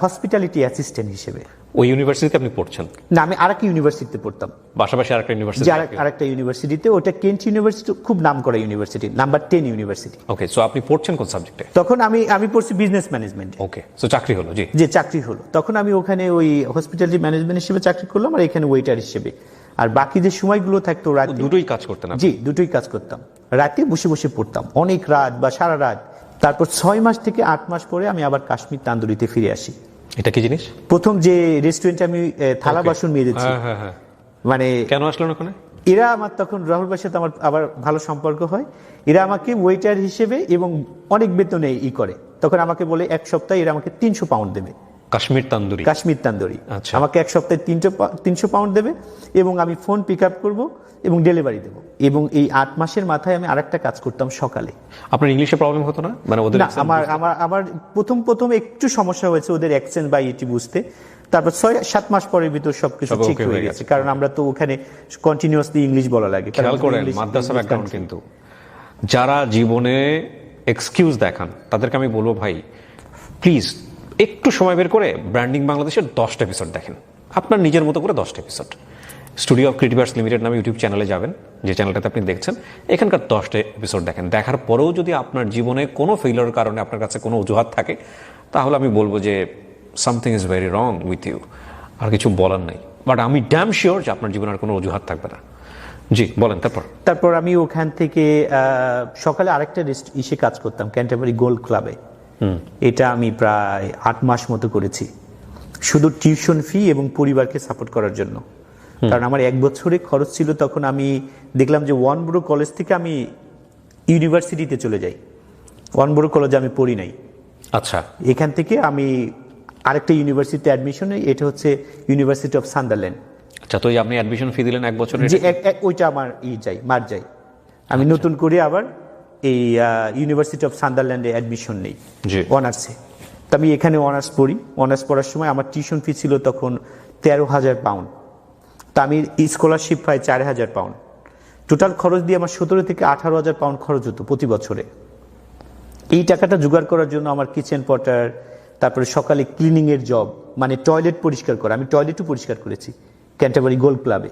হসপিটালিটি অ্যাসিস্ট্যান্ট হিসেবে। ওই ইউনিভার্সিটিতে আপনি পড়ছেন? না, আমি আরেকটা ইউনিভার্সিটিতে পড়তাম, পাশাপাশি আরেকটা ইউনিভার্সিটি। আরেকটা ইউনিভার্সিটিতে, ওটা কেন্ট ইউনিভার্সিটি, খুব নাম করা ইউনিভার্সিটি, নাম্বার 10 ইউনিভার্সিটি। ওকে, সো আপনি পড়ছেন কোন সাবজেক্টে? তখন আমি পড়ছি বিজনেস ম্যানেজমেন্ট। ওকে, সো চাকরি হলো? জি, যে চাকরি হলো। তখন আমি ওখানে ওই হসপিটালিটি ম্যানেজমেন্ট হিসেবে চাকরি করলাম, আর এখানে ওয়েটার হিসেবে। আর বাকি যে সময়গুলো থাকতো রাতে দুটোই কাজ করতেন? জি, দুটোই কাজ করতাম। রাতে বসে বসে পড়তাম অনেক রাত বা সারা রাত। তারপর 6 মাস থেকে 8 মাস পরে আমি আবার কাশ্মীর তান্দুরিতে ফিরে আসি। এটা কি জিনিস? প্রথম যে রেস্টুরেন্টে আমি থালা বাসন মেজেছি, মানে কেন আসলেন ওখানে? এরা আমার তখন রাহুল ভাইয়ের সাথে আমার আবার ভালো সম্পর্ক হয়। এরা আমাকে ওয়েটার হিসেবে এবং অনেক বেতনে করে। তখন আমাকে বলে এক সপ্তাহে এরা আমাকে 300 পাউন্ড দেবে। কাশ্মীর তান্দুরি? কাশ্মীর তান্দুরি, আচ্ছা। আমাকে এক সপ্তাহে 300 পাউন্ড দেবে এবং আমি ফোন পিক আপ করবো এবং ডেলিভারি দেবো। এবং এই 8 মাসের মাথায় আমি আরেকটা কাজ করতাম সকালে। আপনার ইংলিশে প্রবলেম হতো না? মানে ওদের আমার প্রথম একটু সমস্যা হয়েছে ওদের অ্যাকসেন্ট বা এটি বুঝতে। তারপর 6-7 মাস পরের ভিতর সবকিছু ঠিক হয়ে গেছে, কারণ আমরা তো ওখানে কন্টিনিউয়াসলি ইংলিশ বলা লাগে। খেয়াল করেন, মাদ্রাসা ব্যাকগ্রাউন্ড কিন্তু যারা জীবনে এক্সকিউজ দেখান তাদেরকে আমি বলবো ভাই প্লিজ একটু সময় বের করে ব্র্যান্ডিং বাংলাদেশের 10টা এপিসোড দেখেন, আপনার নিজের মতো করে 10টা এপিসোড। স্টুডিও অফ ক্রিয়েটিভার্স লিমিটেড নামে ইউটিউব চ্যানেলে যাবেন, যে চ্যানেলটাতে আপনি দেখছেন, এখানকার 10টা এপিসোড দেখেন। দেখার পরেও যদি আপনার জীবনে কোনো ফেইলিওরের কারণে আপনার কাছে কোনো অজুহাত থাকে, তাহলে আমি বলবো যে something is very wrong with you, আর কিছু বলার নাই। বাট আমি ড্যাম শিওর যে আপনার জীবনে আর কোনো অজুহাত থাকবে না। জি বলেন। তারপর আমি ওখান থেকে সকালে আরেকটা ইসে কাজ করতাম, ক্যান্টারবারি গোল্ড ক্লাবে। এটা আমি প্রায় 8 মাস মতো করেছি, শুধু টিউশন ফি এবং পরিবারকে সাপোর্ট করার জন্য। কারণ আমার 1 বছরে খরচ ছিল। তখন আমি দেখলাম যে ওয়ানব্রো কলেজ থেকে আমি ইউনিভার্সিটিতে চলে যাই। ওয়ানব্রো কলেজে আমি পড়ি নাই। আচ্ছা। এখান থেকে আমি আরেকটা ইউনিভার্সিটিতে অ্যাডমিশন হই, এটা হচ্ছে ইউনিভার্সিটি অফ সান্দারল্যান্ড। আচ্ছা, তো আপনি অ্যাডমিশন ফি দিলেন 1 বছরের? যে ওইটা আমার মার যাই, আমি নতুন করে আবার এই ইউনিভার্সিটি অফ সান্দারল্যান্ডে অ্যাডমিশন নেই অনার্সে। তো আমি এখানে অনার্স পড়ি। অনার্স পড়ার সময় আমার টিউশন ফি ছিল তখন 13,000 পাউন্ড। তা আমি স্কলারশিপ পাই 4,000 পাউন্ড। টোটাল খরচ দিয়ে আমার 17 থেকে 18,000 পাউন্ড খরচ হতো প্রতি বছরে। এই টাকাটা জোগাড় করার জন্য আমার কিচেন পটার, তারপরে সকালে ক্লিনিং এর জব, মানে টয়লেট পরিষ্কার করা, আমি টয়লেটও পরিষ্কার করেছি ক্যান্টারবারি গোল্ড ক্লাবে।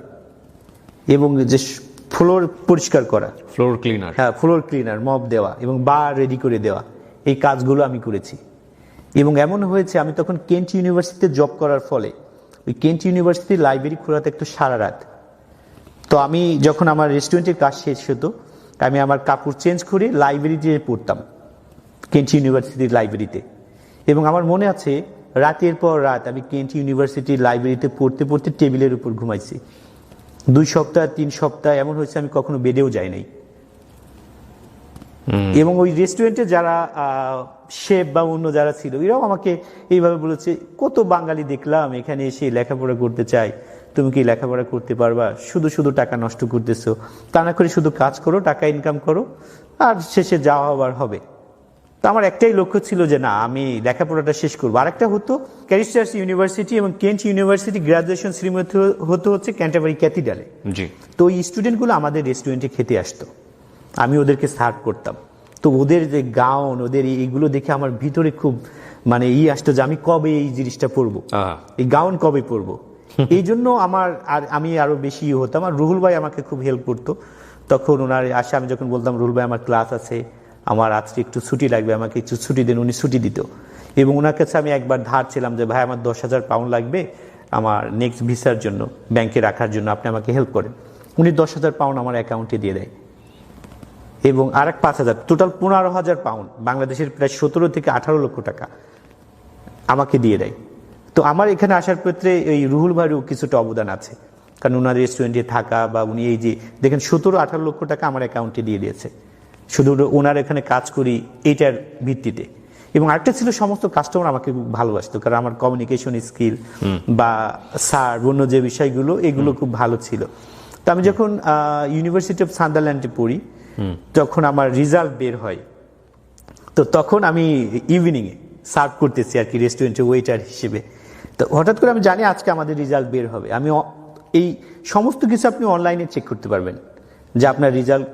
এবং যে ফ্লোর পরিষ্কার করা, ফ্লোর ক্লিনার, হ্যাঁ ফ্লোর ক্লিনার, মপ দেওয়া এবং বার রেডি করে দেওয়া, এই কাজগুলো আমি করেছি। এবং এমন হয়েছে আমি তখন কেন্ট ইউনিভার্সিটিতে জব করার ফলে ওই কেন্ট ইউনিভার্সিটির লাইব্রেরি খোলা থাকতো সারা রাত। তো আমি যখন আমার রেস্টুরেন্টের কাজ শেষ হতো, আমি আমার কাপড় চেঞ্জ করে লাইব্রেরিতে পড়তাম, কেন্ট ইউনিভার্সিটির লাইব্রেরিতে। এবং আমার মনে আছে রাতের পর রাত আমি কেন্ট ইউনিভার্সিটির লাইব্রেরিতে পড়তে পড়তে টেবিলের উপর ঘুমাইছি। 2 সপ্তাহ 3 সপ্তাহ এমন হয়েছে আমি কখনো বেডেও যাই নাই। এবং ওই রেস্টুরেন্টে যারা শেফ বা অন্য যারা ছিল, এরাও আমাকে এইভাবে বলেছে, কত বাঙালি দেখলাম এখানে এসে লেখাপড়া করতে চাই, তুমি কি লেখাপড়া করতে পারবা? শুধু শুধু টাকা নষ্ট করতেছো, তা না করে শুধু কাজ করো, টাকা ইনকাম করো, আর শেষে যাওয়া আবার হবে। তো আমার একটাই লক্ষ্য ছিল যে না, আমি লেখাপড়াটা শেষ করবো। আরেকটা হতো ক্যারিস্টার্স ইউনিভার্সিটি এবং কেন্ট ইউনিভার্সিটি গ্রাজুয়েশন শ্রীমত হতো হচ্ছে ক্যান্টারবারি ক্যাথিড্রালে। তো ওই স্টুডেন্টগুলো আমাদের রেস্টুরেন্টে খেতে আসতো, আমি ওদেরকে সার্ভ করতাম। তো ওদের যে গাউন, ওদের এইগুলো দেখে আমার ভিতরে খুব মানে আসতো যে আমি কবে এই জিনিসটা পরবো, এই গাউন কবে পরবো। এই জন্য আমি আরো বেশি হতাম। আর রুহুল ভাই আমাকে খুব হেল্প করতো। তখন ওনার আসে, আমি যখন বলতাম রুহুল ভাই আমার ক্লাস আছে, আমার আজকে একটু ছুটি লাগবে, আমাকে একটু ছুটি দেন, উনি ছুটি দিত। এবং ওনার কাছে আমি একবার ধার ছিলাম যে ভাই আমার 10,000 পাউন্ড লাগবে আমার নেক্সট ভিসার জন্য, ব্যাংকে রাখার জন্য, আপনি আমাকে হেল্প করেন। উনি 10,000 পাউন্ড আমার অ্যাকাউন্টে দিয়ে দেয় এবং আর এক 5,000, টোটাল 15,000 পাউন্ড, বাংলাদেশের প্রায় 17 থেকে 18 লক্ষ টাকা আমাকে দিয়ে দেয়। তো আমার এখানে আসার ক্ষেত্রে এই রুহুল ভাইয়েরও কিছুটা অবদান আছে, কারণ ওনার রেস্টুরেন্টে থাকা বা উনি এই যে দেখেন 17-18 লক্ষ টাকা আমার অ্যাকাউন্টে দিয়ে দিয়েছে, শুধু ওনার এখানে কাজ করি এইটার ভিত্তিতে। এবং আরেকটা ছিল সমস্ত কাস্টমার আমাকে খুব ভালোবাসতো, কারণ আমার কমিউনিকেশন স্কিল বা স্যার অন্য যে বিষয়গুলো এগুলো খুব ভালো ছিল। তো আমি যখন ইউনিভার্সিটি অফ সান্দারল্যান্ডে পড়ি তখন আমার রেজাল্ট বের হয়, তো তখন আমি ইভিনিংয়ে সার্ভ করতেছি আর কি রেস্টুরেন্টে ওয়েটার হিসেবে। তো হঠাৎ করে আমি জানি আজকে আমাদের রেজাল্ট বের হবে। আমি এই সমস্ত কিছু আপনি অনলাইনে চেক করতে পারবেন যে আপনার রেজাল্ট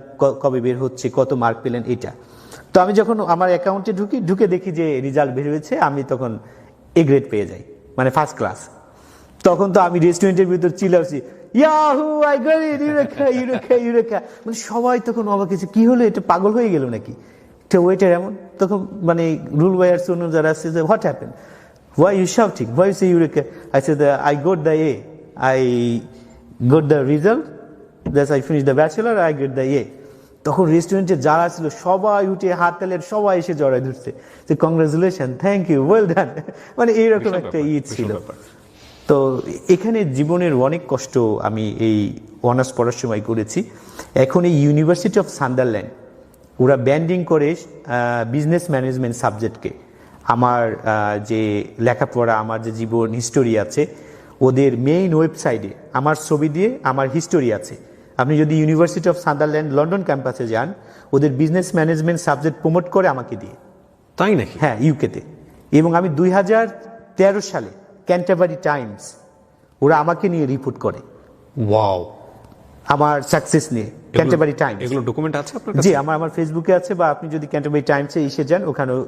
কবে বের হচ্ছে, কত মার্ক পেলেন এটা। তো আমি যখন আমার অ্যাকাউন্টে ঢুকে দেখি যে রেজাল্ট বের হয়েছে, আমি তখন এ গ্রেড পেয়ে যাই, মানে ফার্স্ট ক্লাস। তখন তো আমি রেস্টুরেন্টের ভিতর চিল্লাচ্ছি, yahoo I got it, eureka eureka eureka. মানে সবাই তখন অবাক হয়েছে, কি হলো, এটা পাগল হয়ে গেল নাকি, এটা ওয়েটার এমন। তখন মানে রুল ওয়ার অন্য যারা আছে, যে what happen, why you shouting, why you say eureka? I said I got the A, I got the result, that's I finished the bachelor, I get the A. তখন রেস্টুরেন্টে যারা ছিল সবাই উঠে হাত তালের সবাই এসে জড়ায় ধরছে যে congratulation, thank you, well done. মানে এইরকম একটা ছিল। তো এখানে জীবনের অনেক কষ্ট আমি এই অনার্স পড়ার সময় করেছি। এখন এই ইউনিভার্সিটি অফ সান্দারল্যান্ড ওরা ব্যান্ডিং করে বিজনেস ম্যানেজমেন্ট সাবজেক্টকে, আমার যে লেখাপড়া, আমার যে জীবন হিস্টোরি আছে, ওদের মেইন ওয়েবসাইটে আমার ছবি দিয়ে আমার হিস্টোরি আছে। আপনি যদি ইউনিভার্সিটি অফ সান্দারল্যান্ড লন্ডন ক্যাম্পাসে যান, ওদের বিজনেস ম্যানেজমেন্ট সাবজেক্ট প্রমোট করে আমাকে দিয়ে। তাই নাকি? হ্যাঁ, ইউকেতে। এবং আমি 2013 সালে ক্যান্টারবারি টাইমস ওরা আমাকে নিয়ে রিপোর্ট করে, ওয়াও, আমার সাকসেস নিয়ে। ক্যান্টারবারি টাইমস, এগুলো ডকুমেন্ট আছে আপনার জি, কাছে? আমার ফেসবুকে আছে, বা আপনি যদি ক্যান্টারবারি টাইমসে এসে যান ওখানেও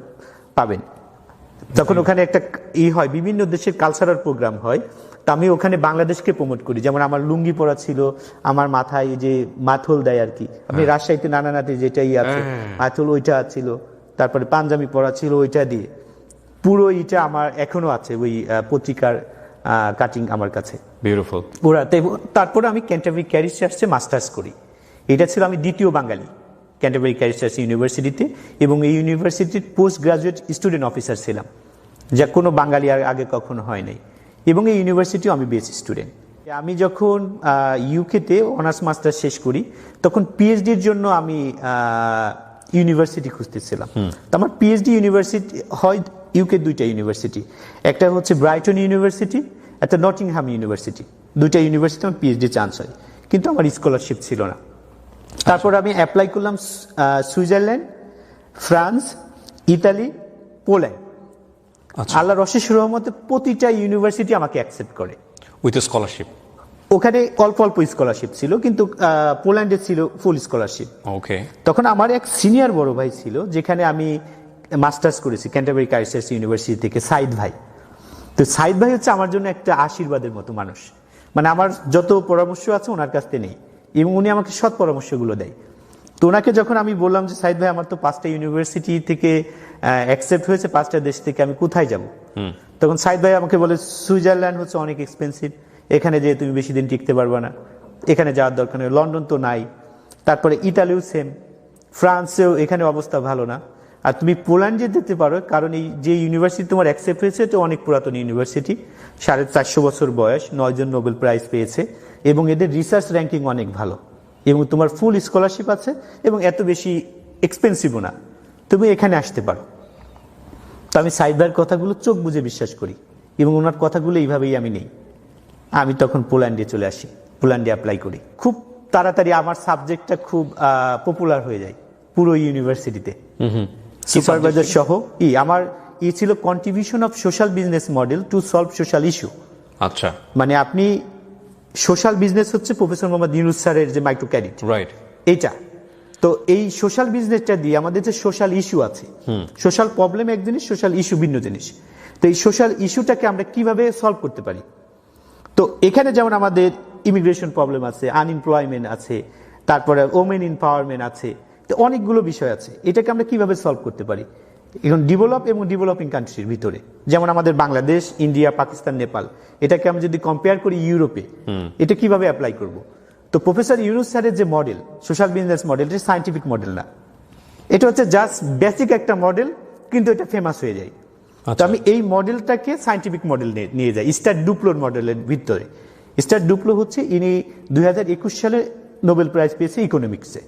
পাবেন। তখন ওখানে একটা হয়, বিভিন্ন দেশের কালচারাল প্রোগ্রাম হয়। তা আমি ওখানে বাংলাদেশকে প্রমোট করি। যেমন আমার লুঙ্গি পরা ছিল, আমার মাথায় যে মাথল দেয় আর কি, আপনি রাজশাহীতে নানানাতে যেটাই আছে মাথল, ওইটা ছিল। তারপরে পাঞ্জাবি পরা ছিল, ওইটা দিয়ে পুরো এটা আমার এখনো আছে, ওই পত্রিকার কাটিং আমার কাছে। বিউটিফুল। ওরা তারপরে আমি ক্যান্টারবারি ক্যারিজ চার্চে মাস্টার্স করি। এটা ছিল আমি দ্বিতীয় বাঙালি ক্যান্টারবারি ক্যারিজ চার্চ ইউনিভার্সিটিতে, এবং এই ইউনিভার্সিটির পোস্ট গ্রাজুয়েট স্টুডেন্ট অফিসার ছিলাম, যা কোনো বাঙালি আর আগে কখনো হয় নাই। এবং এই ইউনিভার্সিটিও আমি বেস্ট স্টুডেন্ট। আমি যখন ইউকেতে অনার্স মাস্টার্স শেষ করি, তখন পিএইচডির জন্য আমি ইউনিভার্সিটি খুঁজতেছিলাম। তো আমার পিএইচডি ইউনিভার্সিটি হয় ইউকে দুইটা ইউনিভার্সিটি, একটা হচ্ছে ব্রাইটন ইউনিভার্সিটি, একটা নটিংহাম ইউনিভার্সিটি। দুইটা ইউনিভার্সিটি আমার পিএইচডি চান্স হয়, কিন্তু আমার স্কলারশিপ ছিল না। তারপর আমি অ্যাপ্লাই করলাম সুইজারল্যান্ড, ফ্রান্স, ইতালি, পোল্যান্ড। আল্লাহর অশেষ রহমতে প্রতিটা ইউনিভার্সিটি আমাকে অ্যাকসেপ্ট করে উইথ স্কলারশিপ। ওখানে অল্প অল্প স্কলারশিপ ছিল, কিন্তু পোল্যান্ডে ছিল ফুল স্কলারশিপ। ওকে। তখন আমার এক সিনিয়র বড় ভাই ছিল, যেখানে আমি মাস্টার্স করেছি ক্যান্টারবারি ক্যারিজ চার্চ ইউনিভার্সিটি থেকে, সাইদ ভাই। তো সাইদ ভাই হচ্ছে আমার জন্য একটা আশীর্বাদের মতো মানুষ। মানে আমার যত পরামর্শ আছে ওনার কাছ থেকে নেই, এবং উনি আমাকে সৎ পরামর্শগুলো দেয়। তো ওনাকে যখন আমি বললাম যে সাইদ ভাই, আমার তো 5টা ইউনিভার্সিটি থেকে অ্যাকসেপ্ট হয়েছে, 5টা দেশ থেকে, আমি কোথায় যাব? তখন সাইদ ভাই আমাকে বলে, সুইজারল্যান্ড হচ্ছে অনেক এক্সপেন্সিভ, এখানে যেয়ে তুমি বেশি দিন টিকতে পারবে না, এখানে যাওয়ার দরকার নেই। লন্ডন তো নাই, তারপরে ইতালিও সেম, ফ্রান্সেও এখানে অবস্থা ভালো না। আর তুমি পোল্যান্ডে যেতে পারো, কারণ এই যে ইউনিভার্সিটি তোমার অ্যাকসেপ্ট হয়েছে, তো অনেক পুরাতন ইউনিভার্সিটি, 450 বছর বয়স, 9 জন নোবেল প্রাইজ পেয়েছে, এবং এদের রিসার্চ র্যাঙ্কিং অনেক ভালো, এবং তোমার ফুল স্কলারশিপ আছে, এবং এত বেশি এক্সপেন্সিভও না, তুমি এখানে আসতে পারো। তো আমি সাইদ ভাইয়ের কথাগুলো চোখ বুঝে বিশ্বাস করি, এবং ওনার কথাগুলো এইভাবেই আমি নেই। আমি তখন পোল্যান্ডে চলে আসি, পোল্যান্ডে অ্যাপ্লাই করি। খুব তাড়াতাড়ি আমার সাবজেক্টটা খুব পপুলার হয়ে যায় পুরো ইউনিভার্সিটিতে, সুপারভাইজার সহ। আমার ছিল contribution of social business model to solve social issue. আচ্ছা, মানে আপনি সোশ্যাল বিজনেস হচ্ছে প্রফেসর মোহাম্মদ ইউনুস স্যারের যে মাইক্রো ক্রেডিট, রাইট, এইটা। তো এই সোশ্যাল বিজনেসটা দিয়ে আমাদের যে সোশ্যাল ইস্যু আছে, সোশ্যাল প্রবলেম এক জিনিস, সোশ্যাল ইস্যু ভিন্ন জিনিস। তো এই সোশ্যাল ইস্যুটাকে আমরা কিভাবে সলভ করতে পারি? তো এখানে যেমন আমাদের ইমিগ্রেশন প্রবলেম আছে, আনএমপ্লয়মেন্ট আছে, তারপরে ওমেন এম্পাওয়ারমেন্ট আছে, তো অনেকগুলো বিষয় আছে। এটাকে আমরা কিভাবে সলভ করতে পারি এখন ডেভেলপ এবং ডেভেলপিং কান্ট্রির ভিতরে? যেমন আমাদের বাংলাদেশ, ইন্ডিয়া, পাকিস্তান, নেপাল, এটাকে আমরা যদি কম্পেয়ার করি ইউরোপে, এটা কিভাবে অ্যাপ্লাই করব? তো প্রফেসর ইউনুস স্যারের যে মডেল সোশ্যাল বিজনেস মডেল, এটা সায়েন্টিফিক মডেল না, এটা হচ্ছে জাস্ট বেসিক একটা মডেল, কিন্তু এটা ফেমাস হয়ে যায়। তো আমি এই মডেলটাকে সায়েন্টিফিক মডেল নিয়ে যাই স্টার ডুপ্লোর মডেলের ভিতরে। স্টার ডুপ্লো হচ্ছে ইনি 2021 সালে নোবেল প্রাইজ পেয়েছে ইকোনমিক্সে,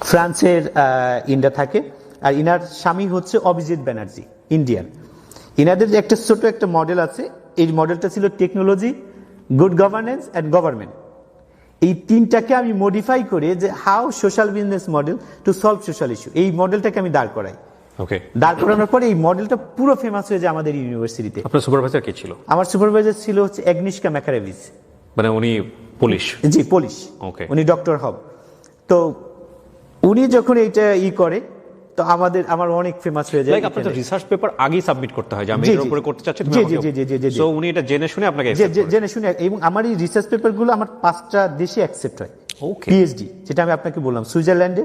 ফ্রান্সের ইন্ডিয়া থাকে। আর ইনার স্বামী হচ্ছে অভিজিৎ ব্যানার্জি, ইন্ডিয়ান। ইনাদের একটা ছোট একটা মডেল আছে, এই মডেলটা ছিল technology, good governance and government. এই তিনটাকে আমি মডিফাই করে যে how social business model to solve social issue, এই মডেলটাকে আমি দাঁড় করাই। ওকে, দাঁড় করানোর পরে এই মডেলটা পুরো ফেমাস হয়ে যায় আমাদের ইউনিভার্সিটিতে। আপনার সুপারভাইজার কে ছিল? আমার সুপারভাইজার ছিল হচ্ছে অ্যাগনিশকা ম্যাকারেভিস। মানে উনি পুলিশ? জি, পুলিশ। ওকে। উনি ডক্টর হব। তো উনি যখন এইটা করে, তো আমার অনেক ফেমাস হয়ে যায়। লাইক আপনার তো রিসার্চ পেপার আগেই সাবমিট করতে হয় যে আমি জি, এর জি। উপরে করতে চাচ্ছি, জি, জি, জি, জি, জি, জি। সো উনি এটা জেনে শুনে আপনাকে জেনে শুনে, এবং আমার এই রিসার্চ পেপারগুলো আমার 5টা দেশে অ্যাকসেপ্ট হয়। ওকে। পিএইচডি, যেটা আমি আপনাকে বললাম, সুইজারল্যান্ডে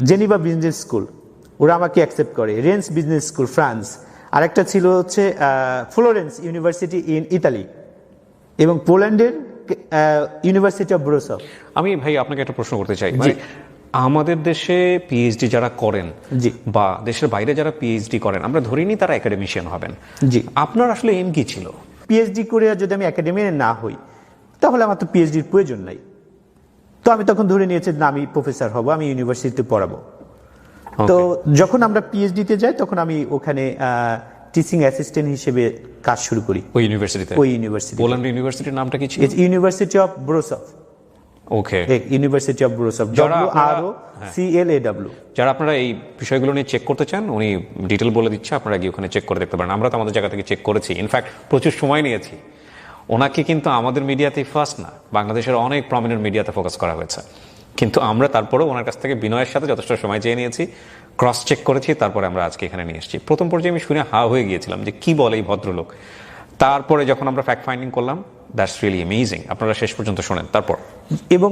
জেনিভা বিজনেস স্কুল, ওরা আমাকে অ্যাকসেপ্ট করে। Reigns business school, France. আরেকটা ছিল হচ্ছে ফ্লোরেন্স ইউনিভার্সিটি ইন ইতালি, এবং পোল্যান্ডের ইউনিভার্সিটি অফ ব্রোসভ। আমি ভাই আপনাকে একটা প্রশ্ন করতে চাই, মানে আমাদের দেশে পিএইচডি যারা করেন, জি, বা দেশের বাইরে যারা পিএইচডি করেন, আমরা ধরে নিই তারা একাডেমিশিয়ান হবেন। জি। আপনার আসলে এম কি ছিল? পিএইচডি করে যদি আমি একাডেমিয়ান না হই, তাহলে আমার তো পিএইচডির প্রয়োজন নাই। তো আমি তখন ধরে নিয়েছি না, আমি প্রফেসর হব, আমি ইউনিভার্সিটিতে পড়াবো। তো যখন আমরা পিএইচডিতে যাই, তখন আমি ওখানে টিচিং অ্যাসিস্ট্যান্ট হিসেবে কাজ শুরু করি ওই ইউনিভার্সিটিতে? ওই ইউনিভার্সিটি। পোল্যান্ড ইউনিভার্সিটির নামটা কি ছিল? ইউনিভার্সিটি অফ ব্রোসভ। ওকে, ইউনিভার্সিটি অফ ব্রোসভ, WROCLAW। যারা আপনারা এই বিষয়গুলো নিয়ে চেক করতে চান, উনি ডিটেল বলে দিচ্ছে, আপনারা গিয়ে ওখানে চেক করে দেখতে পারেন। আমরা তো আমাদের জায়গা থেকে চেক করেছি, ইনফ্যাক্ট প্রচুর সময় নিয়েছি। ওনাকে কিন্তু আমাদের মিডিয়াতেই ফার্স্ট না, বাংলাদেশের অনেক প্রমিনেন্ট মিডিয়াতে ফোকাস করা হয়েছে, কিন্তু আমরা তারপরেও ওনার কাছ থেকে বিনয়ের সাথে যথেষ্ট সময় চেয়ে নিয়েছি, ক্রস চেক করেছি, তারপরে আমরা আজকে এখানে নিয়ে এসেছি। প্রথম পর্যায়ে আমি শুনে হা হয়ে গিয়েছিলাম যে কি বলে এই ভদ্রলোক। তারপরে যখন আমরা ফ্যাক্ট ফাইন্ডিং করলাম, দ্যাটস রিয়েলি অ্যামেজিং। আপনারা শেষ পর্যন্ত শোনেন তারপর। এবং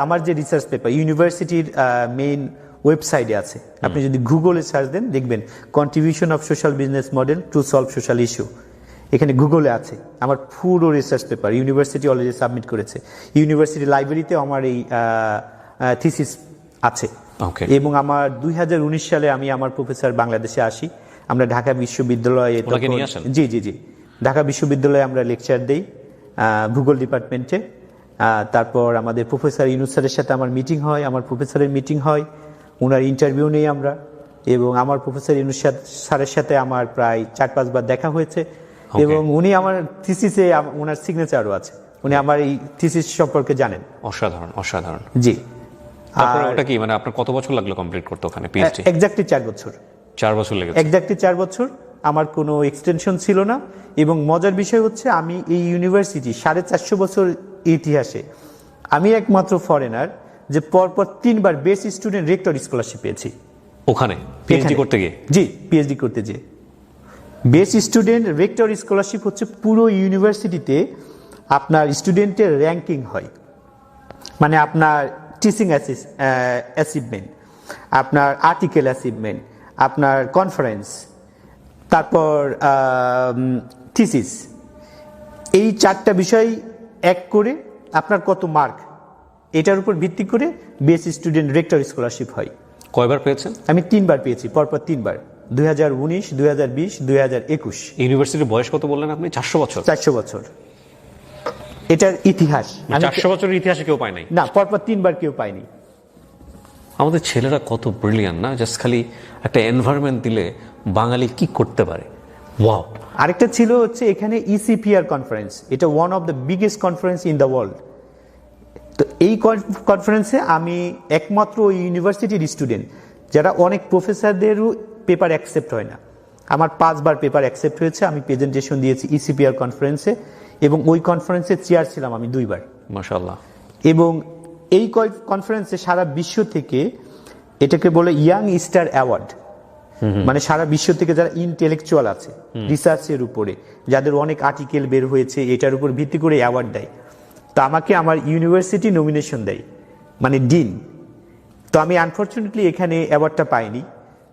আমার যে রিসার্চ পেপার ইউনিভার্সিটির মেইন ওয়েবসাইটে আছে, আপনি যদি গুগলে সার্চ দেন দেখবেন contribution of social business model to solve social issue. এখানে গুগলে আছে আমার পুরো research paper. University already submit করেছে, ইউনিভার্সিটি লাইব্রেরিতেও আমার এই থিসিস আছে। এবং আমার 2019 সালে আমি আমার প্রফেসর বাংলাদেশে আসি, আমরা ঢাকা বিশ্ববিদ্যালয়ে, জি জি জি, ঢাকা বিশ্ববিদ্যালয়ে আমরা লেকচার দেই ভূগোল ডিপার্টমেন্টে। তারপর আমাদের প্রফেসর ইউনুস স্যারের সাথে আমার মিটিং হয়, আমার প্রফেসরের মিটিং হয়, ওনার ইন্টারভিউ নেই আমরা। এবং আমার প্রফেসর ইউনুস স্যারের সাথে আমার প্রায় 4-5 বার দেখা হয়েছে, এবং উনি আমার থিসিসে ওনার সিগনেচারও আছে, উনি আমার এই থিসিস সম্পর্কে জানেন। অসাধারণ, অসাধারণ। জি। তারপরে ওটা কি, মানে আপনার কত বছর লাগলো কমপ্লিট করতে ওখানে পিএইচডি? এক্স্যাক্টলি 4 বছর। 4 বছর লেগেছে? এক্স্যাক্টলি 4 বছর। আমার কোনো এক্সটেনশন ছিল না। এবং মজার বিষয় হচ্ছে, আমি এই ইউনিভার্সিটি 450 বছর ইতিহাসে আমি একমাত্র ফরেনার যে পরপর 3 বার বেস্ট স্টুডেন্ট রেক্টর স্কলারশিপ পেয়েছি ওখানে পিএইচডি করতে গিয়ে। জি, পিএইচডি করতে গিয়ে বেস্ট স্টুডেন্ট রেক্টর স্কলারশিপ হচ্ছে পুরো ইউনিভার্সিটিতে আপনার স্টুডেন্টের র্যাঙ্কিং হয়, মানে আপনার টিচিং অ্যাচিভমেন্ট, আপনার আর্টিকেল অ্যাচিভমেন্ট, আপনার কনফারেন্স, তারপর থিসিস, এই 4টা বিষয় এক করে আপনার কত মার্ক, এটার উপর ভিত্তি করে বেস্ট স্টুডেন্ট রেক্টর স্কলারশিপ হয়। কয়বার পেয়েছেন? আমি 3 বার পেয়েছি, পরপর 3 বার, 2019, 2020, 2021। ইউনিভার্সিটির বয়স কত বললেন আপনি? 400 বছর? 400 বছর এটার ইতিহাস। 400 বছরের ইতিহাসে কেউ পায় নাই? না, পরপর 3 বার কেউ পায়নি। আমাদের ছেলেরা কত ব্রিলিয়ান্ট না, জাস্ট খালি একটা এনভায়রনমেন্ট দিলে বাঙালি কি করতে পারে। ওয়াও। আরেকটা ছিল হচ্ছে এখানে ECPR কনফারেন্স, এটা one of the biggest conference in the world. তো এই কনফারেন্সে আমি একমাত্র ওই ইউনিভার্সিটির স্টুডেন্ট যারা, অনেক প্রফেসরদেরও পেপার অ্যাকসেপ্ট হয় না, আমার 5 বার পেপার অ্যাকসেপ্ট হয়েছে। আমি প্রেজেন্টেশন দিয়েছি ECPR কনফারেন্সে, এবং ওই কনফারেন্সে চেয়ার ছিলাম আমি 2 বার। মাশাআল্লাহ। এবং এই কনফারেন্সে সারা বিশ্ব থেকে, এটাকে বলে ইয়াং স্টার অ্যাওয়ার্ড, মানে সারা বিশ্ব থেকে যারা ইন্টেলেকচুয়াল আছে রিসার্চের উপরে, যাদের অনেক আর্টিকেল বের হয়েছে, এটার উপর ভিত্তি করে অ্যাওয়ার্ড দেয়। তো আমাকে আমার ইউনিভার্সিটি নমিনেশন দেয়, মানে ডিন। তো আমি আনফর্চুনেটলি এখানে অ্যাওয়ার্ডটা পাইনি,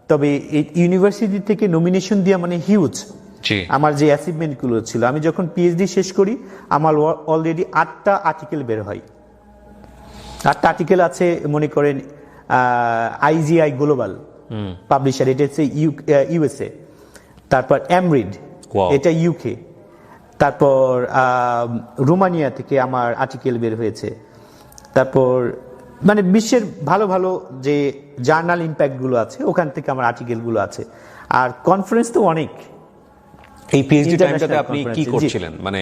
তবে এই ইউনিভার্সিটি থেকে নমিনেশন দেওয়া মানে হিউজ। আমার যে অ্যাচিভমেন্টগুলো ছিল, আমি যখন পিএইচডি শেষ করি আমার অলরেডি 8টা আর্টিকেল বের হয় একটা আর্টিকেল আছে মনে করেন আইজিআই গ্লোবাল পাবলিশার, এটা হচ্ছে ইউএসএ। তারপর এমরিড, Wow. এটা ইউকে। তারপর রোমানিয়া থেকে আমার আর্টিকেল বের হয়েছে। তারপর মানে বিশ্বের ভালো ভালো যে জার্নাল ইম্প্যাক্টগুলো আছে ওখান থেকে আমার আর্টিকেলগুলো আছে। আর কনফারেন্স তো অনেক। এই পিএইচডি International টাইমটাতে আপনি কি conference, জি। করছিলেন, মানে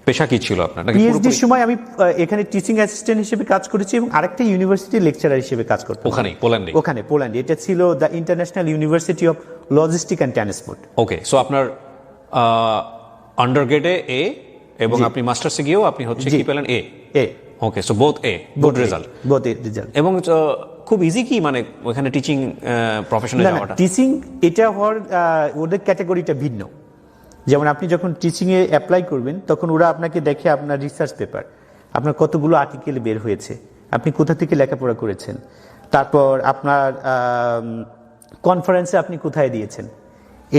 পেশা কি ছিল আপনার? নাকি পিএইচডির পুরোপুরি সময় আমি এখানে টিচিং অ্যাসিস্ট্যান্ট হিসেবে কাজ করেছি এবং আরেকটা ইউনিভার্সিটি লেকচারার হিসেবে কাজ করতাম ওখানেই, পোল্যান্ডে? ওখানে পোল্যান্ডে। এটা ছিল the international university of logistic and transport. Okay, so আপনার আন্ডারগ্রেডে এ এবং জি। আপনি মাস্টার্সে গিয়েও আপনি হচ্ছে জি। কি পেলেন? এ। এ ওকে, so both A, good result. Both result. এবং খুব ইজি কি মানে ওখানে টিচিং প্রফেশনে না না, যাওয়াটা? টিচিং এটা হওয়ার ওদের ক্যাটাগরিটা ভিন্ন। যেমন আপনি যখন টিচিংয়ে অ্যাপ্লাই করবেন তখন ওরা আপনাকে দেখে আপনার রিসার্চ পেপার, আপনার কতগুলো আর্টিকেল বের হয়েছে, আপনি কোথা থেকে লেখাপড়া করেছেন, তারপর আপনার কনফারেন্সে আপনি কোথায় দিয়েছেন।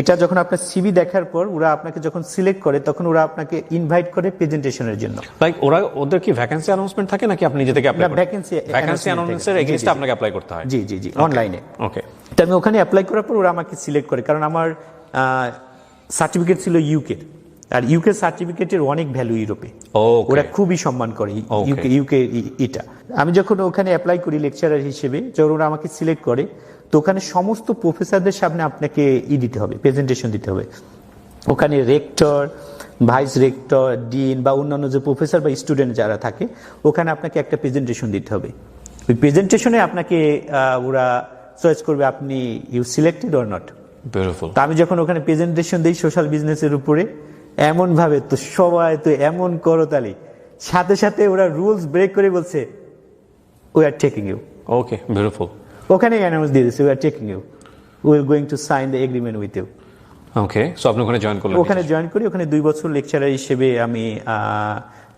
এটা যখন আপনার সিভি দেখার পর ওরা আপনাকে যখন সিলেক্ট করে তখন ওরা আপনাকে ইনভাইট করে প্রেজেন্টেশনের জন্য। লাইক ওদের কি ভ্যাকেন্সি অ্যানাউন্সমেন্ট থাকে নাকি আপনি নিজে থেকে অ্যাপ্লাই না, করেন? vacancy ভ্যাকেন্সি announcement অ্যানাউন্সের থাকে। জি, এগেইনস্টে জি, আপনাকে অ্যাপ্লাই করতে হয়? জি জি জি, অনলাইনে। ওকে, তো আমি ওখানে অ্যাপ্লাই করার পর ওরা আমাকে সিলেক্ট করে, কারণ আমার সার্টিফিকেট ছিল ইউকের, আর ইউকে সার্টিফিকেটের অনেক ভ্যালু ইউরোপে। ওকে। ওরা খুবই সম্মান করে Okay. ইউকে এটা। আমি যখন ওখানে অ্যাপ্লাই করি লেকচারার হিসেবে, যখন ওরা আমাকে সিলেক্ট করে তো ওখানে সমস্ত প্রফেসরদের সামনে আপনাকে দিতে হবে, প্রেজেন্টেশন দিতে হবে। ওখানে রেক্টর, ভাইস রেক্টর, ডিন বা অন্যান্য যে প্রফেসর বা স্টুডেন্ট যারা থাকে ওখানে আপনাকে একটা প্রেজেন্টেশন দিতে হবে। ওই প্রেজেন্টেশনে আপনাকে ওরা চয়েস করবে আপনি you selected or not. Beautiful. তা আমি যখন ওখানে প্রেজেন্টেশন দিই সোশ্যাল বিজনেসের উপরে, এমন ভাবে তো সবাই তো এমন করতালি, সাথে সাথে ওরা রুলস ব্রেক করে বলছে we are taking you. Okay, beautiful. ওখানে অ্যানাউন্স দিয়ে দিচ্ছে we are taking you, we are going to sign the agreement with you. Okay, so আপনি ওখানে জয়েন করলেন? ওখানে জয়েন করি, ওখানে 2 বছর লেকচারার হিসেবে আমি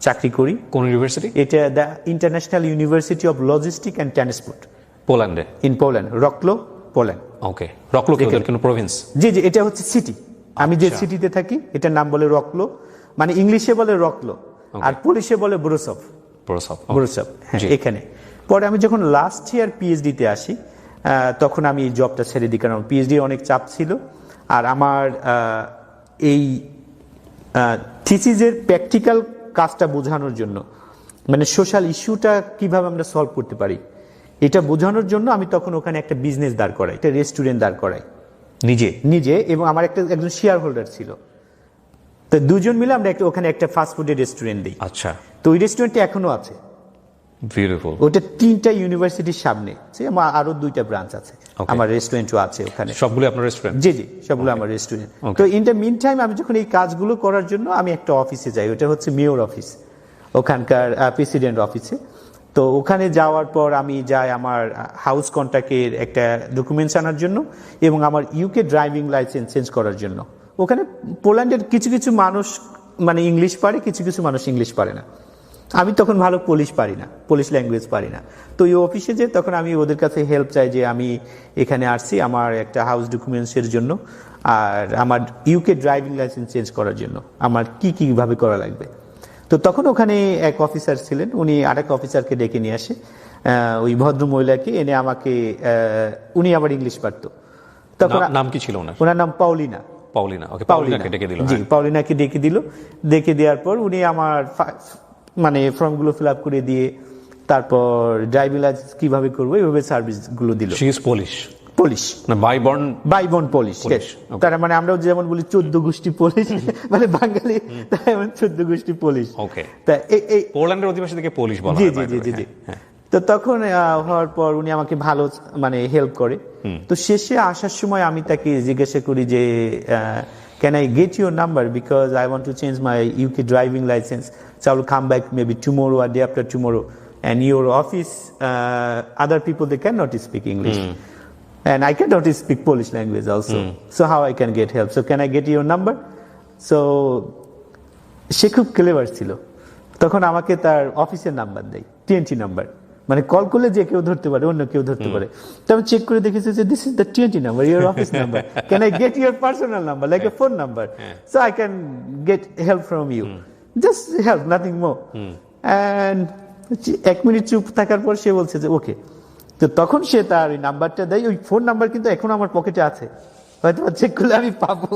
চাকরি করি। কোন ইউনিভার্সিটি? এটা the international university of logistic and transport, পোল্যান্ডে? In Poland, Wroclaw, Poland. Okay, Wroclaw কি ওদের কোনো প্রভিন্স? জি জি, এটা হচ্ছে সিটি। আমি যে সিটিতে থাকি এটার নাম বলে রকলো, মানে ইংলিশে বলে রকলো আর পুলিশে বলে ব্রোসভ। ব্রোসভ, হ্যাঁ, এখানে। পরে আমি যখন লাস্ট ইয়ার পিএইচডিতে আসি তখন আমি জবটা ছেড়ে দিই, কারণ পিএইচডি অনেক চাপ ছিল। আর আমার এই থিসিসের প্র্যাকটিক্যাল কাজটা বোঝানোর জন্য, মানে সোশ্যাল ইস্যুটা কিভাবে আমরা সলভ করতে পারি এটা বোঝানোর জন্য আমি তখন ওখানে একটা বিজনেস দাঁড় করাই, একটা রেস্টুরেন্ট দাঁড় করাই নিজে, এবং আমার একজন শেয়ার হোল্ডার ছিল। তো দুজন মিলে আমরা ওখানে একটা ফাস্ট ফুডের রেস্টুরেন্ট দিই। আচ্ছা, তো ওই রেস্টুরেন্টটা এখনো আছে। বিউটিফুল। ওটা 3টা ইউনিভার্সিটির সামনে, আমার আরো 2টা ব্রাঞ্চ আছে। আমার রেস্টুরেন্টও আছে ওখানে। সবগুলো আপনার রেস্টুরেন্ট? জি জি, সবগুলো আমার রেস্টুরেন্ট। তো ইন দ্য মিন টাইম আমি যখন এই কাজগুলো করার জন্য আমি একটা অফিসে যাই, ওটা হচ্ছে মেয়র অফিস, ওখানকার প্রেসিডেন্ট অফিসে। তো ওখানে যাওয়ার পর আমি যাই আমার হাউস কন্ট্রাক্টের একটা ডকুমেন্টস আনার জন্য এবং আমার ইউকে ড্রাইভিং লাইসেন্স চেঞ্জ করার জন্য। ওখানে পোল্যান্ডের কিছু কিছু মানুষ মানে ইংলিশ পারে, কিছু কিছু মানুষ ইংলিশ পারে না। আমি তখন ভালো পোলিশ ল্যাঙ্গুয়েজ পারি না। তো এই অফিসে যে তখন আমি ওদের কাছে হেল্প চাই যে আমি এখানে আসছি আমার একটা হাউস ডকুমেন্টসের জন্য আর আমার ইউকে ড্রাইভিং লাইসেন্স চেঞ্জ করার জন্য আমার কিভাবে করা লাগবে। তো তখন ওখানে এক অফিসার ছিলেন, উনি আরেক অফিসারকে ডেকে নিয়ে আসে, ওই ভদ্র মহিলাকে এনে আমাকে, উনি আবার ইংলিশ পারতো। তখন নাম কি ছিল ওনার? ওনার নাম পাউলিনা। ওকে, পাউলিনাকে ডেকে দিল। জি, পাউলিনাকে ডেকে দিল। ডেকে দেওয়ার পর উনি আমার মানে ফর্মগুলো ফিল আপ করে দিয়ে তারপর ড্রাইভিং লাইসেন্স কিভাবে করবো এইভাবে সার্ভিসগুলো দিল। She is Polish? পুলিশ, না বাই বর্ন পুলিশ। তার মানে আমরা যেমন বলি 14 গোষ্ঠী পুলিশ, মানে বাঙালি তাই এমন 14 গোষ্ঠী পুলিশ। ওকে, তা এই পোল্যান্ডের অধিবাসী থেকে পুলিশ বলা জি হয়। জি জি জি। তো তখন হওয়ার পর উনি আমাকে ভালো মানে হেল্প করে। তো শেষে আসার সময় আমি তাকে জিজ্ঞাসা করি যে can I get your number because I want to change my UK driving license, so I will come back maybe tomorrow or day after tomorrow, and your office other people they cannot speak English and I cannot speak Polish language also, so how I can get help, so can I get your number? So সে খুব clever ছিল, তখন আমাকে তার অফিসের number দেয়, TNT number, মানে call করলে যে কেউ ধরতে পারে, অন্য কেউ ধরতে পারে। তো আমি চেক করে দেখেছি যে this is the TNT number, your office number, can I get your personal number like a phone number, so I can get help from you, just help, nothing more. And 1 minute চুপ থাকার পর সে বলছে যে ওকে। তো তখন সে তার ওই নাম্বারটা দেয়, ওই ফোন নাম্বার কিন্তু এখনো আমার পকেটে আছে, হয়তো চেক করলে আমি পাবো।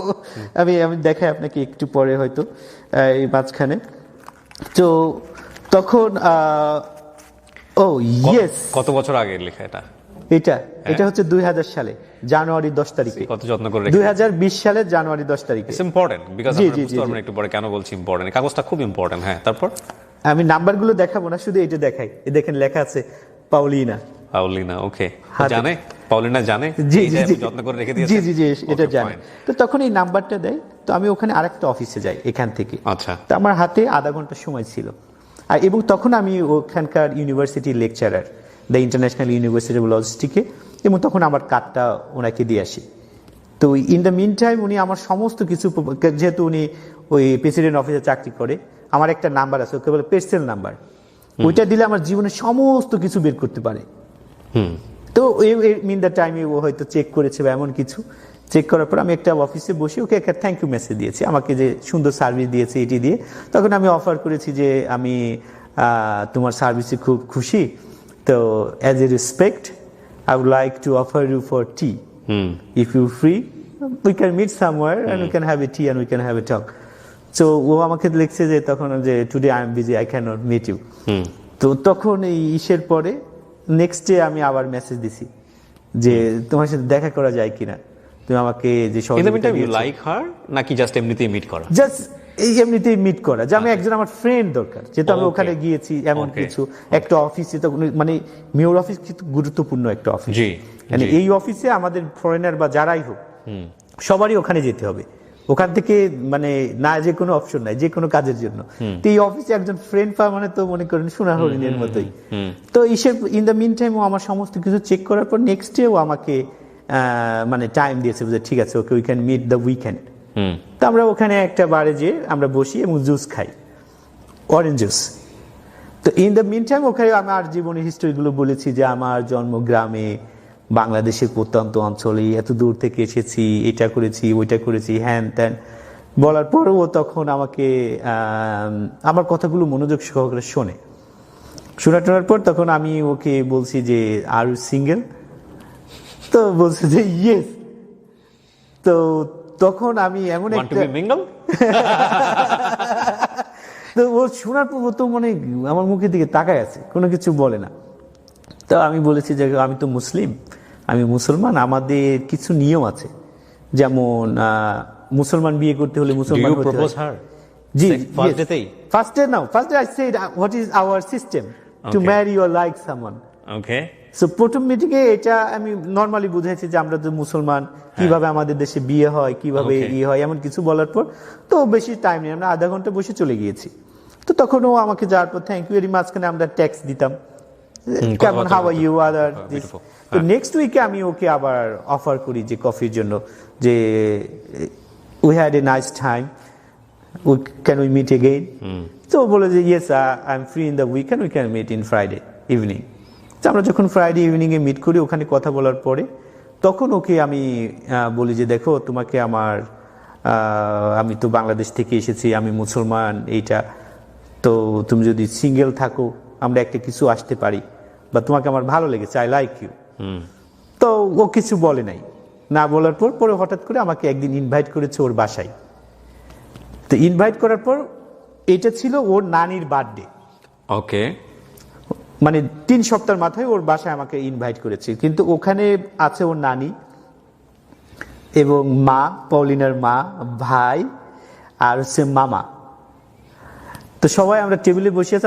আমি দেখাই আপনাকে একটু পরে হয়তো এই মাঝখানে। তো তখন ইয়েস, কত বছর আগে লেখা এটা? এটা হচ্ছে 2000 সালে জানুয়ারি 10 তারিখে, কত যত্ন করে রেখে? 2020 সালের জানুয়ারি 10 তারিখে। ইটস ইম্পর্টেন্ট বিকজ জি, আমরা জি, বুঝতে জি, পারবেন একটু পরে কেন বলছি ইম্পর্টেন্ট। কাগজটা খুব ইম্পর্টেন্ট। হ্যাঁ, তারপর? আমি নাম্বারগুলো দেখাবো না, শুধু এটা দেখাই। দেখেন লেখা আছে পাউলিনা। পাউলিনা, ওকে। হাতে। জানে পাউলিনা, জানে জি এই জি যে জি, আপনি যত্ন করে রেখে দিয়েছেন? জি জি জি, এটা Okay, জানে। fine. তো তখন এই নাম্বারটা দেয়, তো আমি ওখানে আরেকটা অফিসে যাই এখান থেকে। আচ্ছা। তো আমার হাতে আধা ঘন্টা সময় ছিল, আর এবং তখন আমি ওখানকার university lecturer, the international university of লজিস্টিকে, এবং তখন আমার কার্ডটা ওনাকে দিয়ে আসি। তো ইন দ্য মিন টাইম উনি আমার সমস্ত কিছু, যেহেতু উনি ওই প্রেসিডেন্ট অফিসে চাকরি করে, আমার একটা নাম্বার আছে, ওকে বলে পের্সেল নাম্বার, ওইটা দিলে আমার জীবনের সমস্ত কিছু বের করতে পারে। তো মিন দ্য টাইমে ও হয়তো চেক করেছে বা এমন কিছু। চেক করার পর আমি একটা অফিসে বসে ওকে একটা থ্যাংক ইউ মেসেজ দিয়েছি, আমাকে যে সুন্দর সার্ভিস দিয়েছে এটি দিয়ে। তখন আমি অফার করেছি যে আমি তোমার সার্ভিসে খুব খুশি, তো as a respect I would like to offer you for tea, if you free we can meet somewhere and we can have a tea and we can have a talk. So ও আমাকে লিখছে যে তখন যে today I am busy, I can not meet you. তো তখন এই ইসের পরে নেক্সট ডে আমি আবার মেসেজ দিছি যে তোমার সাথে দেখা করা যায় কিনা, তুমি আমাকে যে লাইক হার নাকি জাস্ট এমনিতেই মিট করা? জাস্ট এই এমনিতেই মিট করা, যে আমি একজন আমার ফ্রেন্ড দরকার, যেহেতু আমি Okay. ওখানে গিয়েছি এমন Okay. কিছু। একটা অফিসে তো মানে মেয়র অফিস কিন্তু গুরুত্বপূর্ণ একটা অফিস, জি, মানে জি। এই অফিসে আমাদের ফরেনার বা যারাই হোক সবারই ওখানে যেতে হবে, ওখান থেকে মানে না যে কোনো অপশন নাই যে কোনো কাজের জন্য। তো এই অফিসে একজন ফ্রেন্ড পাওয়া মানে তো মনে করেন সোনার হরিণের মতোই। তো ইন দ্য মিন টাইম ও আমার সমস্ত কিছু চেক করার পর নেক্সট ডে ও আমাকে মানে টাইম দিয়েছে যে ঠিক আছে okay we can meet the weekend. তো আমরা ওখানে একটা বারে যে আমরা বসি এবং জুস খাই, অরেঞ্জ জুস। তো ইন দ্য মিন টাইম ওখানে আমার জীবনের হিস্ট্রিগুলো বলেছি যে আমার জন্ম গ্রামে, বাংলাদেশের প্রত্যন্ত অঞ্চলে, এত দূর থেকে এসেছি, এটা করেছি ওইটা করেছি, হ্যান ত্যান বলার পরও ও তখন আমাকে আমার কথাগুলো মনোযোগ সহকারে শোনার পর তখন আমি ওকে বলছি যে আর ইউ সিঙ্গেল? তো বলছে যে ইয়েস। তো তখন আমি এমন Want to একটা be mingle? তো ও শোনার পর ও তো মানে আমার মুখের দিকে তাকায় আছে, কোনো কিছু বলে না। তো আমি বলেছি যে আমি তো মুসলিম, আমি মুসলমান, আমাদের কিছু নিয়ম আছে, যেমন মুসলমান বিয়ে করতে হলে Do মুসলমান you হতে propose হয়। her? জি, First day-তেই? First day now, first day I said what is our system to Okay. Marry or like someone. Okay. So প্রথম মিটিংয়ে এটা আমি নর্মালি বুঝাইছি যে আমরা তো মুসলমান, কিভাবে আমাদের দেশে বিয়ে হয়, কিভাবে Okay. ইয়ে হয়, এমন কিছু বলার পর তো বেশি টাইম নেই, আমরা আধা ঘন্টা বসে চলে গিয়েছি। তো তখন ও আমাকে যাওয়ার পর থ্যাংক ইউ ভেরি মাঝখানে আমরা ট্যাক্স দিতাম, কেমন how are you other this. Beautiful. তো নেক্সট উইকে আমি ওকে আবার অফার করি যে কফির জন্য, যে we had a nice time, can we meet again? তো ও বলে যে yes I am free in the weekend, we can meet in Friday evening. তো আমরা যখন ফ্রাইডে ইভিনিংয়ে মিট করি ওখানে কথা বলার পরে তখন ওকে আমি বলি যে দেখো তোমাকে আমার আমি তো বাংলাদেশ থেকে এসেছি, আমি মুসলমান, এইটা তো তুমি যদি সিঙ্গেল থাকো আমরা একটা কিছু আসতে পারি, বা তোমাকে আমার ভালো লেগেছে, আই লাইক ইউ। তো ও কিছু বলে নাই, না বলার পর পরে হঠাৎ করে আমাকে একদিন ইনভাইট করেছে ওর বাসায়। তো ইনভাইট করার পর এটা ছিল ওর নানির বার্থডে, ওকে। মানে 3 সপ্তাহের মাথায় ওর বাসায় আমাকে ইনভাইট করেছে। কিন্তু ওখানে আছে ওর নানি এবং মা, পলিনার মা, ভাই আর হচ্ছে মামা। তো সবাই আমরা টেবিলে বসে আছি।